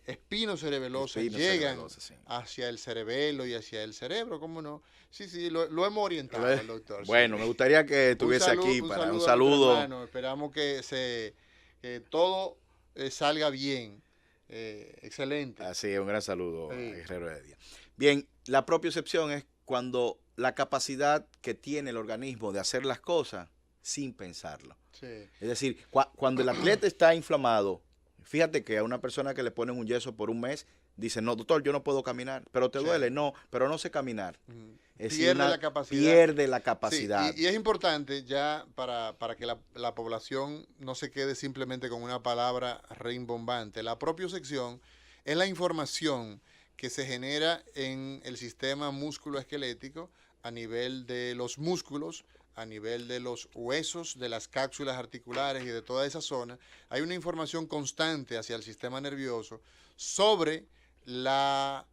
espinocerebelosas llegan Sí. hacia el cerebelo y hacia el cerebro, ¿cómo no? Sí, lo hemos orientado, al doctor. Bueno, sí. me gustaría que estuviese aquí para un a nuestro saludo. hermano. Esperamos que todo salga bien. Excelente. Así es, un gran saludo a Sí. Guerrero Heredia. Bien, la propiocepción es cuando la capacidad que tiene el organismo de hacer las cosas sin pensarlo. Sí. Es decir, cuando el atleta está inflamado, fíjate que a una persona que le ponen un yeso por un mes, dicen, no, doctor, yo no puedo caminar, pero te duele, no, pero no sé caminar. Es Pierde una- la capacidad. Pierde la Sí, capacidad. y es importante ya para que la población no se quede simplemente con una palabra rimbombante. La propiocepción es la información que se genera en el sistema músculo-esquelético a nivel de los músculos, a nivel de los huesos, de las cápsulas articulares y de toda esa zona. Hay una información constante hacia el sistema nervioso sobre la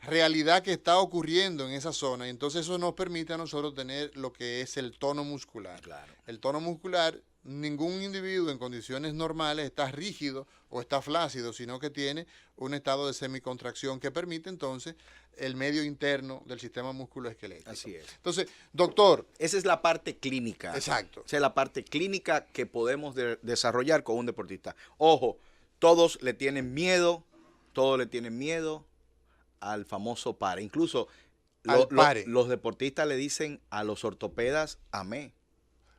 realidad que está ocurriendo en esa zona. Entonces eso nos permite a nosotros tener lo que es el tono muscular. Claro. El tono muscular, ningún individuo en condiciones normales está rígido o está flácido, sino que tiene un estado de semicontracción que permite entonces el medio interno del sistema musculoesquelético. Así es. Entonces, doctor. Esa es la parte clínica. Exacto. Esa es la parte clínica que podemos desarrollar con un deportista. Ojo, todos le tienen miedo al famoso pare. Incluso los deportistas le dicen a los ortopedas amé.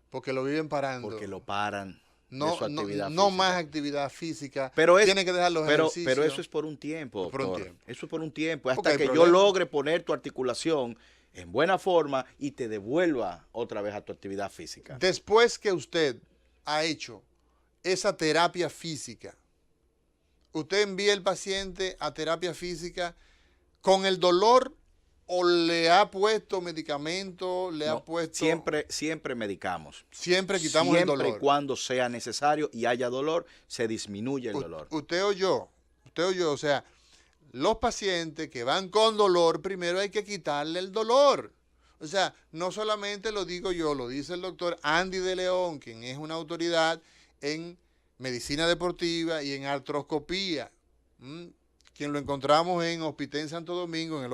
Porque lo viven parando. Porque lo paran. No, de su actividad no física. más actividad física. Pero tiene que dejar los ejercicios. Pero eso es por un tiempo, por un doctor. tiempo. Eso es por un tiempo. Hasta Porque que yo logre poner tu articulación en buena forma y te devuelva otra vez a tu actividad física. Después que usted ha hecho esa terapia física, usted envía al paciente a terapia física con el dolor o le ha puesto medicamento, ha puesto... Siempre medicamos. Siempre quitamos el dolor. Siempre y cuando sea necesario y haya dolor, se disminuye el dolor. Usted o yo, o sea, los pacientes que van con dolor, primero hay que quitarle el dolor. O sea, no solamente lo digo yo, lo dice el doctor Andy de León, quien es una autoridad en medicina deportiva y en artroscopía, quien lo encontramos en Hospital Santo Domingo en el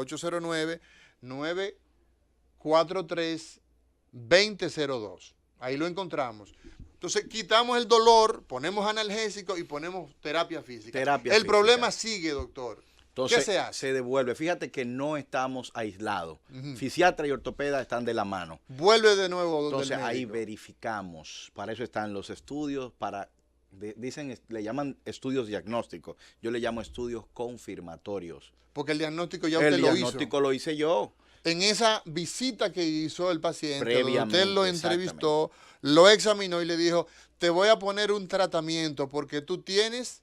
809-943-2002. Ahí lo encontramos. Entonces, quitamos el dolor, ponemos analgésico y ponemos terapia física. El problema sigue, doctor. Entonces, ¿qué se hace? Se devuelve. Fíjate que no estamos aislados. Fisiatra y ortopeda están de la mano. Vuelve de nuevo donde Entonces, el médico. ahí verificamos. Para eso están los estudios, le llaman estudios diagnósticos. Yo le llamo estudios confirmatorios. Porque el diagnóstico ya usted lo hizo. El diagnóstico lo hice yo. En esa visita que hizo el paciente, donde usted lo entrevistó, lo examinó y le dijo, te voy a poner un tratamiento porque tú tienes...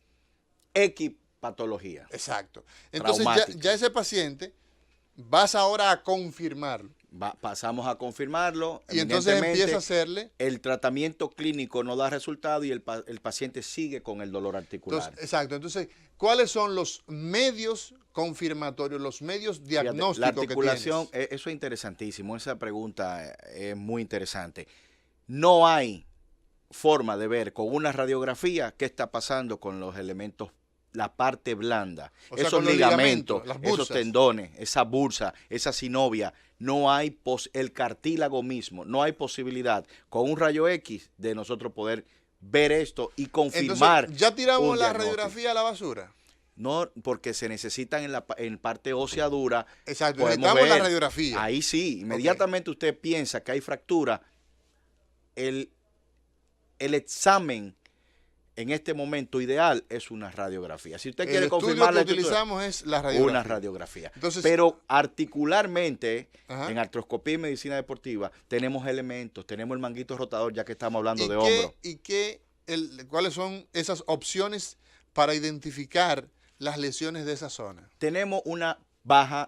X patología. Exacto. Entonces ya ese paciente vas ahora a confirmarlo. Pasamos a confirmarlo. Y entonces empieza a hacerle. El tratamiento clínico no da resultado y el paciente sigue con el dolor articular. Entonces, exacto. Entonces, ¿cuáles son los medios confirmatorios, los medios diagnósticos la articulación, que tienes? Eso es interesantísimo. Esa pregunta es muy interesante. No hay forma de ver con una radiografía qué está pasando con los elementos, la parte blanda, o sea, esos ligamentos, esos tendones, esa bursa, esa sinovia. No hay el cartílago mismo, no hay posibilidad con un rayo X de nosotros poder ver esto y confirmar. Entonces, ¿ya tiramos la radiografía a la basura? No, porque se necesitan en parte ósea dura. Exacto, necesitamos la radiografía. Ahí sí, inmediatamente usted piensa que hay fractura, el examen en este momento ideal es una radiografía. Si usted quiere confirmar la estructura, utilizamos es la radiografía. Una radiografía. Entonces, pero articularmente, en artroscopía y medicina deportiva, tenemos elementos, tenemos el manguito rotador, ya que estamos hablando de hombro. ¿Y cuáles son esas opciones para identificar las lesiones de esa zona? Tenemos una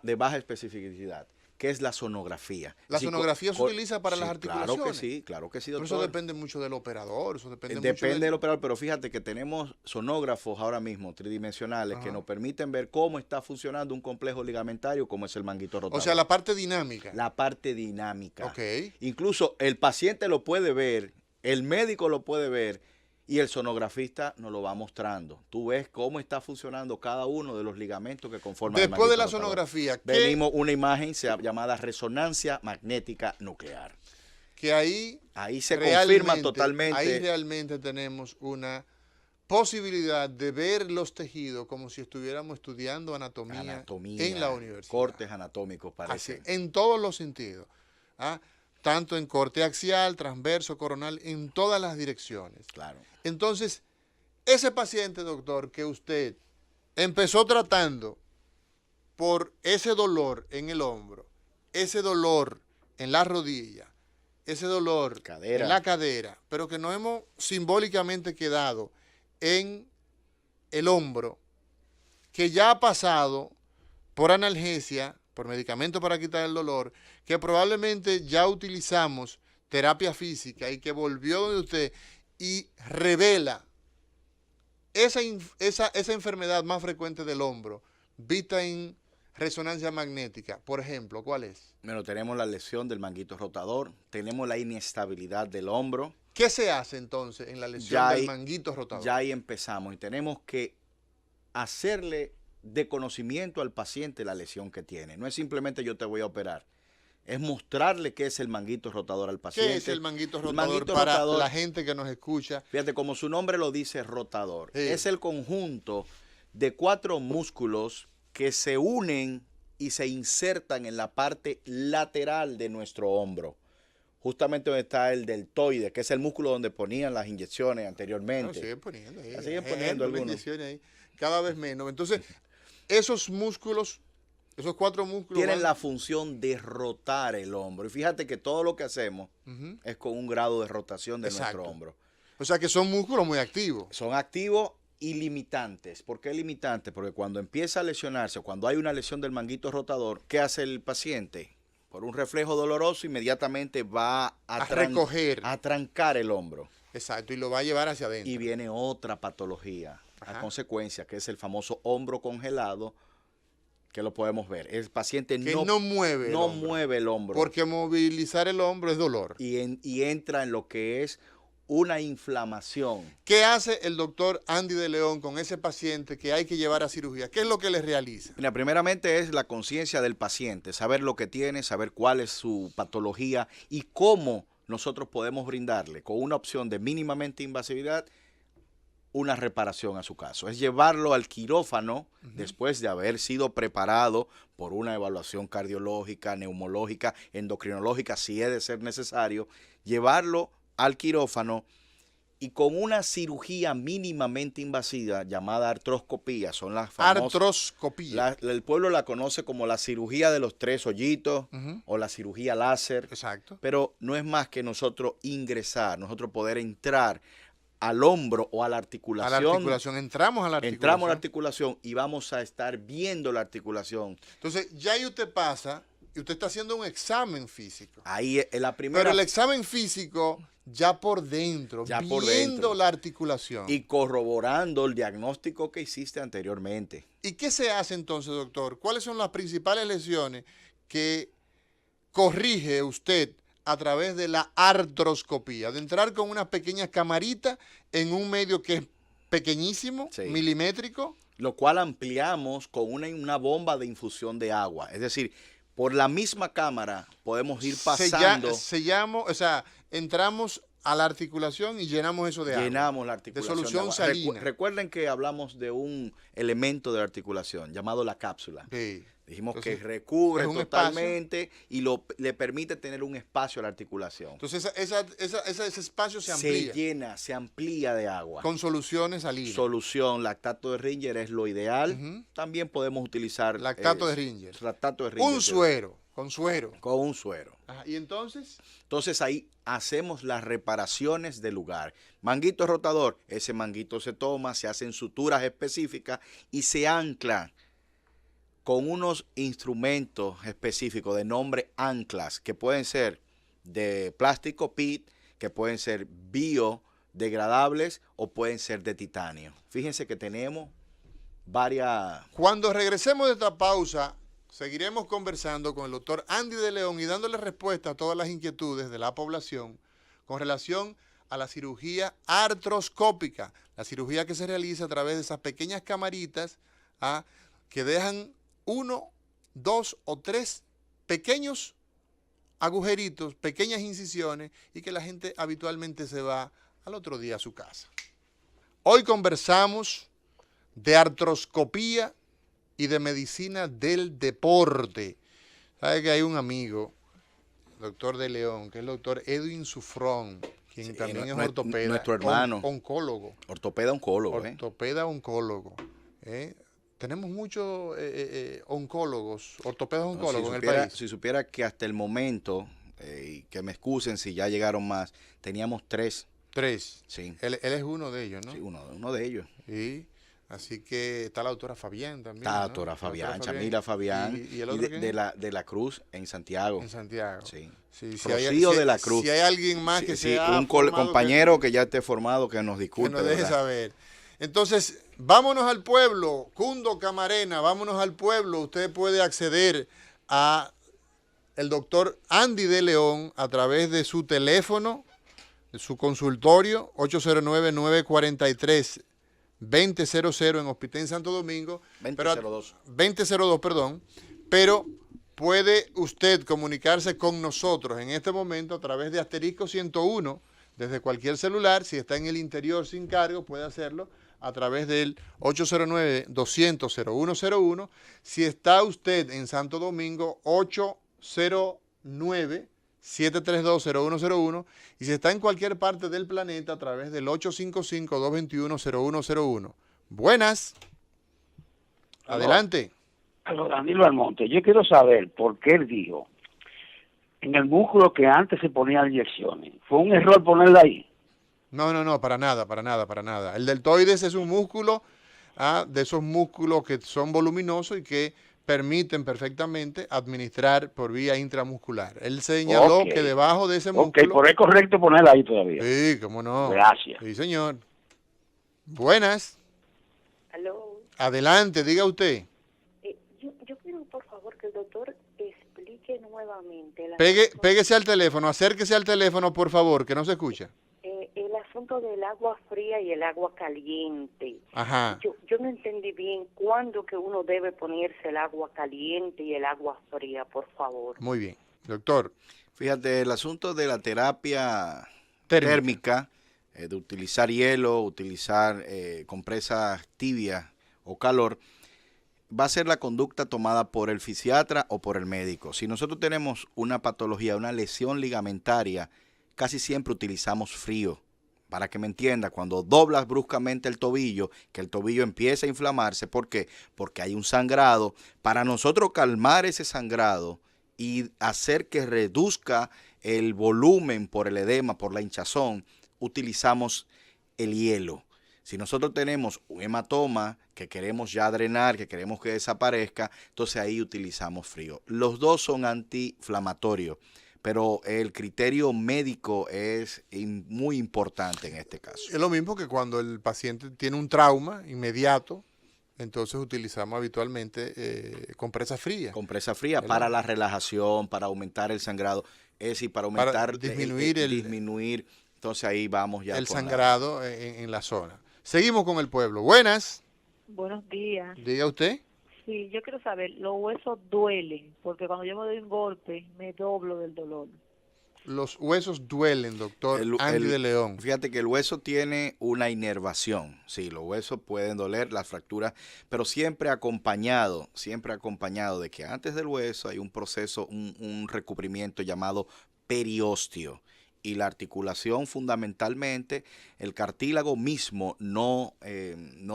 de baja especificidad, que es la sonografía. ¿La sonografía se utiliza para las articulaciones? Claro que sí, doctor. Pero eso depende mucho del operador. Depende del operador, pero fíjate que tenemos sonógrafos ahora mismo tridimensionales que nos permiten ver cómo está funcionando un complejo ligamentario como es el manguito rotador. O sea, la parte dinámica. La parte dinámica. Ok. Incluso el paciente lo puede ver, el médico lo puede ver y el sonografista nos lo va mostrando. Tú ves cómo está funcionando cada uno de los ligamentos que conforman el manguito rotador. Después de la sonografía, venimos una imagen llamada resonancia magnética nuclear. Que ahí se confirma totalmente. Ahí realmente tenemos una posibilidad de ver los tejidos como si estuviéramos estudiando anatomía en la universidad. Cortes anatómicos parece. En todos los sentidos. Tanto en corte axial, transverso, coronal, en todas las direcciones. Claro. Entonces, ese paciente, doctor, que usted empezó tratando por ese dolor en el hombro, ese dolor en la rodilla, ese dolor en la cadera, pero que nos hemos simbólicamente quedado en el hombro, que ya ha pasado por analgesia, por medicamento para quitar el dolor, que probablemente ya utilizamos terapia física y que volvió donde usted y revela esa enfermedad más frecuente del hombro, vista en resonancia magnética, por ejemplo, ¿cuál es? Bueno, tenemos la lesión del manguito rotador, tenemos la inestabilidad del hombro. ¿Qué se hace entonces en la lesión del manguito rotador? Ya ahí empezamos y tenemos que hacerle de conocimiento al paciente la lesión que tiene. No es simplemente yo te voy a operar, es mostrarle qué es el manguito rotador al paciente. ¿Qué es el manguito rotador para la gente que nos escucha? Fíjate, como su nombre lo dice, rotador. Sí. Es el conjunto de 4 músculos que se unen y se insertan en la parte lateral de nuestro hombro. Justamente donde está el deltoide, que es el músculo donde ponían las inyecciones anteriormente. Siguen poniendo ahí. Siguen poniendo algunos. Ahí, cada vez menos. Entonces, esos músculos, esos 4 músculos tienen la función de rotar el hombro. Y fíjate que todo lo que hacemos es con un grado de rotación de nuestro hombro. O sea que son músculos muy activos. Son activos y limitantes. ¿Por qué limitantes? Porque cuando empieza a lesionarse, cuando hay una lesión del manguito rotador, ¿qué hace el paciente? Por un reflejo doloroso, inmediatamente va a trancar el hombro. Exacto, y lo va a llevar hacia adentro. Y viene otra patología a consecuencia, que es el famoso hombro congelado, que lo podemos ver. El paciente no mueve el hombro. Porque movilizar el hombro es dolor. Y entra en lo que es una inflamación. ¿Qué hace el doctor Andy de León con ese paciente que hay que llevar a cirugía? ¿Qué es lo que le realiza? Mira, primeramente es la conciencia del paciente, saber lo que tiene, saber cuál es su patología y cómo nosotros podemos brindarle con una opción de mínimamente invasividad una reparación a su caso. Es llevarlo al quirófano después de haber sido preparado por una evaluación cardiológica, neumológica, endocrinológica, si es de ser necesario, llevarlo al quirófano y con una cirugía mínimamente invasiva llamada artroscopía. Son las famosas. Artroscopía. El pueblo la conoce como la cirugía de los 3 hoyitos o la cirugía láser. Exacto. Pero no es más que nosotros ingresar, nosotros poder entrar al hombro o a la articulación. A la articulación, entramos a la articulación. Entramos a la articulación y vamos a estar viendo la articulación. Entonces, ya ahí usted pasa y usted está haciendo un examen físico. Ahí es la primera. Pero el examen físico ya por dentro, viendo la articulación. Y corroborando el diagnóstico que hiciste anteriormente. ¿Y qué se hace entonces, doctor? ¿Cuáles son las principales lesiones que corrige usted a través de la artroscopía? De entrar con unas pequeñas camaritas en un medio que es pequeñísimo, milimétrico. Lo cual ampliamos con una bomba de infusión de agua. Es decir, por la misma cámara podemos ir pasando. Entramos a la articulación y llenamos eso de agua. Llenamos la articulación de solución salina. Recuerden que hablamos de un elemento de la articulación llamado la cápsula. Sí. Dijimos que recubre totalmente y le permite tener un espacio a la articulación. Entonces ese espacio se amplía. Se llena, se amplía de agua. Con soluciones salinas. Solución, lactato de Ringer es lo ideal. También podemos utilizar lactato de Ringer. Lactato de Ringer. Un suero, con suero. Con un suero. Ajá. ¿Y entonces? Entonces ahí hacemos las reparaciones del lugar. Manguito rotador, ese manguito se toma, se hacen suturas específicas y se ancla con unos instrumentos específicos de nombre anclas, que pueden ser de plástico PIT, que pueden ser biodegradables o pueden ser de titanio. Fíjense que tenemos varias. Cuando regresemos de esta pausa, seguiremos conversando con el doctor Andy de León y dándole respuesta a todas las inquietudes de la población con relación a la cirugía artroscópica, la cirugía que se realiza a través de esas pequeñas camaritas que dejan 1, 2 o 3 pequeños agujeritos, pequeñas incisiones y que la gente habitualmente se va al otro día a su casa. Hoy conversamos de artroscopía y de medicina del deporte. ¿Sabe que hay un amigo, el doctor de León, que es el doctor Edwin Sufrón, quien también es ortopeda? Nuestro hermano. Oncólogo. Ortopeda oncólogo. Ortopeda oncólogo. tenemos muchos oncólogos, ortopedas No, oncólogos en el supiera, país. si supiera que hasta el momento, y que me excusen si ya llegaron más, teníamos 3. 3. Sí, Él es uno de ellos, ¿no? sí, uno de ellos. Sí. Así que está la doctora Fabián también. Está la ¿no? doctora Fabián, La doctora Chamila Fabián, ¿Y el otro quién es? de la Cruz en Santiago. En Santiago. Sí. Sí, Rocío de la Cruz. Si hay alguien más Sí, que sí, sea un compañero que ya esté formado que nos que disculpe. nos deje ¿verdad? saber. Entonces, vámonos al pueblo, Cundo Camarena, vámonos al pueblo. Usted puede acceder a el doctor Andy de León a través de su teléfono, de su consultorio, 809-943-2000 en Hospital Santo Domingo. 2002. 2002, perdón. Pero puede usted comunicarse con nosotros en este momento a través de asterisco 101 desde cualquier celular. Si está en el interior sin cargo, puede hacerlo a través del 809-200-0101. Si está usted en Santo Domingo, 809-732-0101. Y si está en cualquier parte del planeta, a través del 855-221-0101. Buenas. Adelante. Aló, Danilo Almonte, yo quiero saber por qué él dijo en el músculo que antes se ponían inyecciones. ¿Fue un error ponerla ahí? No, para nada. El deltoides es un músculo, de esos músculos que son voluminosos y que permiten perfectamente administrar por vía intramuscular. Él señaló que debajo de ese músculo... Ok, por es correcto ponerla ahí todavía. Sí, cómo no. Gracias. Sí, señor. Buenas. Aló. Adelante, diga usted. Yo quiero, por favor, que el doctor explique nuevamente Péguese al teléfono, acérquese al teléfono, por favor, que no se escucha. el asunto del agua fría y el agua caliente. Ajá. Yo no entendí bien cuándo que uno debe ponerse el agua caliente y el agua fría, por favor. Muy bien. Doctor. Fíjate, el asunto de la terapia térmica, de utilizar hielo, utilizar compresas tibias o calor, va a ser la conducta tomada por el fisiatra o por el médico. Si nosotros tenemos una patología, una lesión ligamentaria, casi siempre utilizamos frío. Para que me entienda, cuando doblas bruscamente el tobillo, que el tobillo empieza a inflamarse, ¿por qué? Porque hay un sangrado. Para nosotros calmar ese sangrado y hacer que reduzca el volumen por el edema, por la hinchazón, utilizamos el hielo. Si nosotros tenemos un hematoma que queremos ya drenar, que queremos que desaparezca, entonces ahí utilizamos frío. Los dos son antiinflamatorios, pero el criterio médico es muy importante en este caso. Es lo mismo que cuando el paciente tiene un trauma inmediato, entonces utilizamos habitualmente compresa fría. Compresa fría para la relajación, para aumentar el sangrado, es decir, para aumentar, para disminuir entonces ahí vamos ya el con sangrado en la zona. Seguimos con el pueblo. Buenas. Buenos días. Diga usted. Sí, yo quiero saber, los huesos duelen, porque cuando yo me doy un golpe, me doblo del dolor. Los huesos duelen, doctor Andy de León. Fíjate que el hueso tiene una inervación. Sí, los huesos pueden doler, las fracturas, pero siempre acompañado de que antes del hueso hay un proceso, un recubrimiento llamado periósteo. Y la articulación fundamentalmente, el cartílago mismo no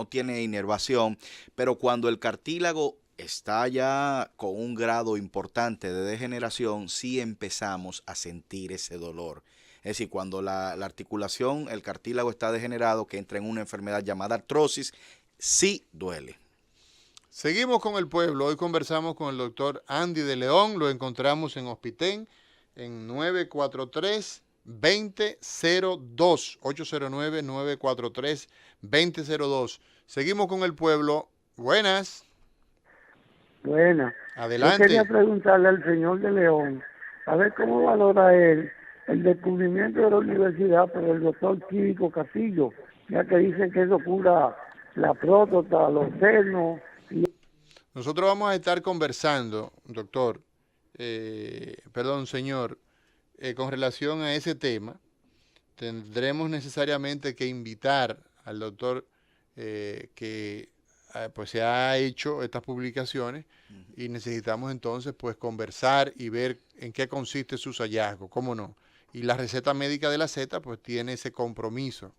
tiene inervación, pero cuando el cartílago está ya con un grado importante de degeneración, sí empezamos a sentir ese dolor. Es decir, cuando la articulación, el cartílago está degenerado, que entra en una enfermedad llamada artrosis, sí duele. Seguimos con el pueblo. Hoy conversamos con el doctor Andy de León. Lo encontramos en Hospitén, en 943-2002, 809-943-2002. Seguimos con el pueblo. Buenas. Buenas. Adelante. Yo quería preguntarle al señor de León, a ver cómo valora él el descubrimiento de la universidad por el doctor Químico Castillo, ya que dicen que eso cura la próstata, los senos. Nosotros vamos a estar conversando, doctor, señor, con relación a ese tema. Tendremos necesariamente que invitar al doctor que pues se ha hecho estas publicaciones y necesitamos entonces pues conversar y ver en qué consiste sus hallazgos, cómo no. Y la receta médica de la Z pues tiene ese compromiso.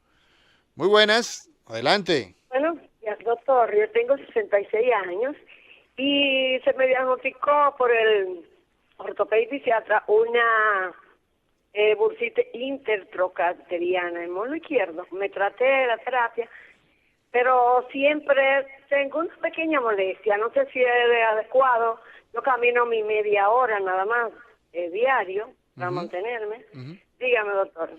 Muy buenas, adelante. Bueno, doctor. doctor, yo tengo 66 años y se me diagnosticó por el ortopedia y fisiatra una bursite intertrochanteriana en mono izquierdo. Me traté de la terapia, pero siempre tengo una pequeña molestia. No sé si es adecuado. Yo camino mi media hora nada más diario para mantenerme. Dígame, doctor.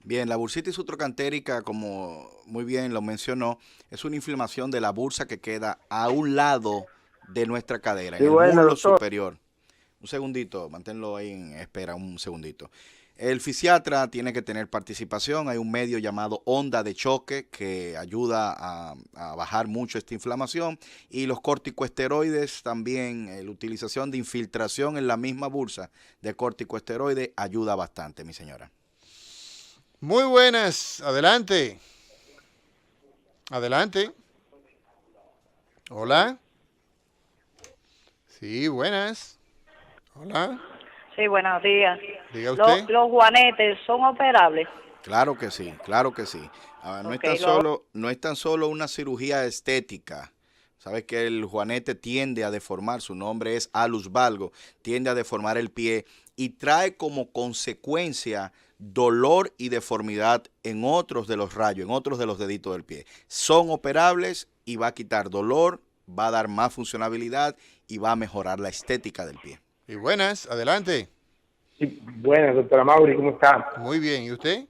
Bien, la bursitis utrocantérica, como muy bien lo mencionó, es una inflamación de la bursa que queda a un lado de nuestra cadera, en el muslo superior. Un segundito, manténlo ahí en espera, un segundito. El fisiatra tiene que tener participación. Hay un medio llamado onda de choque que ayuda a bajar mucho esta inflamación. Y los corticosteroides también, la utilización de infiltración en la misma bursa de corticosteroides ayuda bastante, mi señora. Muy buenas, adelante. Adelante. Hola. Sí, buenas. Hola. Sí, buenos días. Diga usted. Los juanetes son operables. Claro que sí, claro que sí. No es tan solo una cirugía estética. Sabes que el juanete tiende a deformar, su nombre es alus valgo, tiende a deformar el pie y trae como consecuencia dolor y deformidad en otros de los rayos, en otros de los deditos del pie. Son operables y va a quitar dolor, va a dar más funcionabilidad y va a mejorar la estética del pie. Y buenas, adelante. Sí, buenas, doctora Mauri, ¿cómo está? Muy bien, ¿y usted?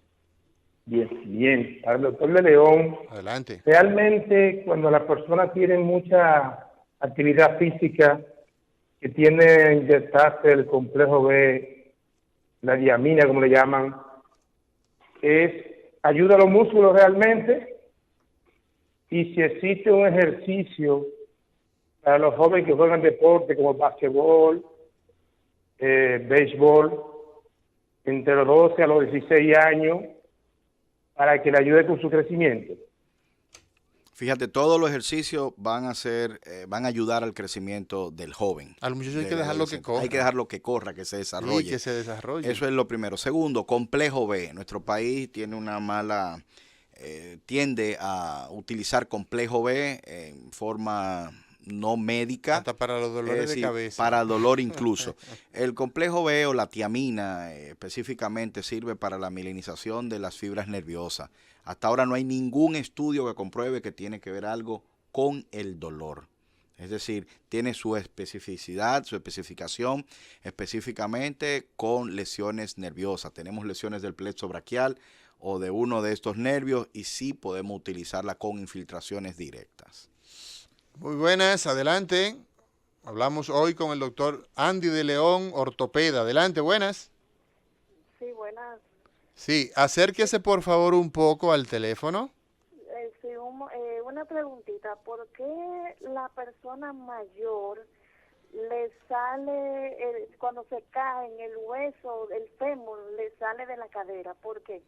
Bien, bien. Al doctor de León, Adelante. realmente cuando las personas tienen mucha actividad física, que tienen inyectarse el complejo B, la diamina, como le llaman, ayuda a los músculos realmente. Y si existe un ejercicio para los jóvenes que juegan deporte como basquetbol, béisbol, entre los 12 a los 16 años, para que le ayude con su crecimiento. Fíjate, todos los ejercicios van a ayudar al crecimiento del joven. Al muchacho hay que dejarlo que corra. Hay que dejarlo que corra, que se desarrolle. Sí, que se desarrolle. Eso es lo primero. Segundo, complejo B. Nuestro país tiene una mala, tiende a utilizar complejo B en forma no médica. Hasta para los dolores de cabeza. Para el dolor incluso. El complejo B o la tiamina específicamente sirve para la mielinización de las fibras nerviosas. Hasta ahora no hay ningún estudio que compruebe que tiene que ver algo con el dolor. Es decir, tiene su especificidad, su especificación específicamente con lesiones nerviosas. Tenemos lesiones del plexo braquial o de uno de estos nervios y sí podemos utilizarla con infiltraciones directas. Muy buenas, adelante. Hablamos hoy con el doctor Andy de León, ortopeda. Adelante, buenas. Sí, buenas. Sí, acérquese por favor un poco al teléfono. Sí, una preguntita. ¿Por qué la persona mayor le sale, cuando se cae en el hueso, el fémur, le sale de la cadera? ¿Por qué?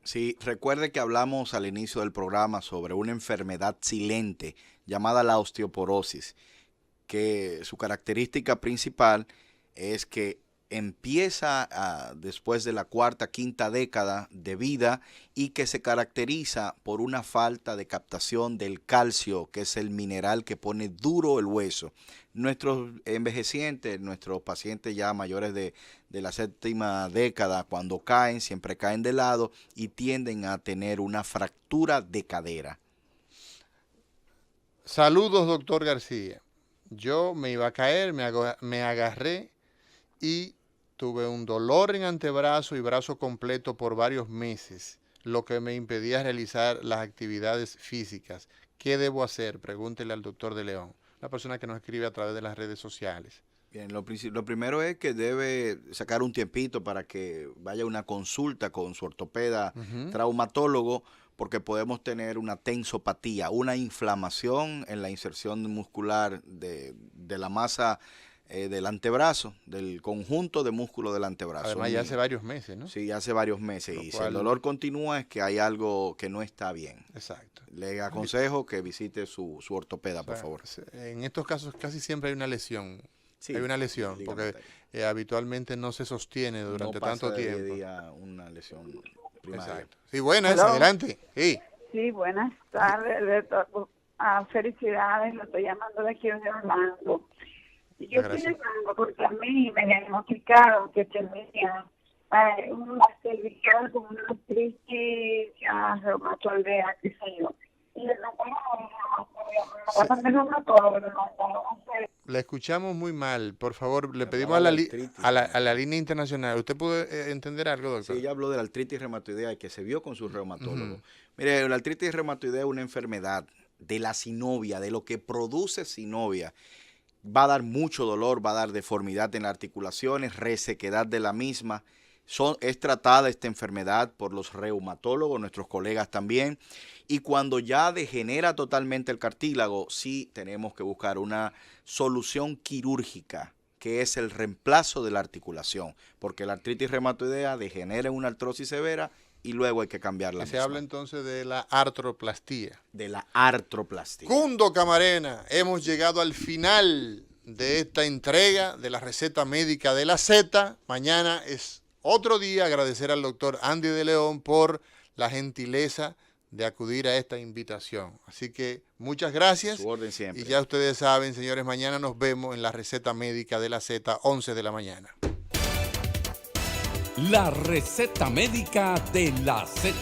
Sí, recuerde que hablamos al inicio del programa sobre una enfermedad silente llamada la osteoporosis, que su característica principal es que empieza después de la cuarta, quinta década de vida y que se caracteriza por una falta de captación del calcio, que es el mineral que pone duro el hueso. Nuestros envejecientes, nuestros pacientes ya mayores de la séptima década, cuando caen, siempre caen de lado y tienden a tener una fractura de cadera. Saludos, doctor García. Yo me iba a caer, me agarré y tuve un dolor en antebrazo y brazo completo por varios meses, lo que me impedía realizar las actividades físicas. ¿Qué debo hacer? Pregúntele al doctor de León, la persona que nos escribe a través de las redes sociales. Bien, lo primero es que debe sacar un tiempito para que vaya a una consulta con su ortopeda traumatólogo, porque podemos tener una tensopatía, una inflamación en la inserción muscular de la masa del antebrazo, del conjunto de músculo del antebrazo. Además ya hace varios meses, ¿no? Sí, hace varios meses. Y si el dolor continúa es que hay algo que no está bien. Exacto. Le aconsejo que visite su ortopeda, por favor. En estos casos casi siempre hay una lesión. Sí, hay una lesión, porque habitualmente no se sostiene durante tanto tiempo. Día una lesión primaria. Exacto. Sí, buenas, adelante. Sí. Sí, buenas tardes. felicidades, lo estoy llamando de aquí de Orlando. Y yo estoy llamando porque a mí me diagnosticaron que tenía una cervical con una artritis reumatoidea, qué sé yo. Y le mandaron al reumatólogo, le mandaron a hacer. Le escuchamos muy mal. Por favor, le pedimos a la línea internacional. ¿Usted puede entender algo, doctor? Sí, ella habló de la artritis reumatoidea y que se vio con su reumatólogo. Mire, la artritis reumatoidea es una enfermedad de la sinovia, de lo que produce sinovia. Va a dar mucho dolor, va a dar deformidad en las articulaciones, resequedad de la misma. Es tratada esta enfermedad por los reumatólogos, nuestros colegas también. Y cuando ya degenera totalmente el cartílago, sí tenemos que buscar una solución quirúrgica, que es el reemplazo de la articulación, porque la artritis reumatoidea degenera en una artrosis severa y luego hay que cambiarla. Se habla entonces de la artroplastía. De la artroplastía. Cundo Camarena, hemos llegado al final de esta entrega de la receta médica de la Z. Mañana es otro día. Agradecer al doctor Andy de León por la gentileza de acudir a esta invitación. Así que muchas gracias. Su orden siempre. Y ya ustedes saben, señores, mañana nos vemos en la receta médica de la Z, 11 de la mañana. La receta médica de la Z.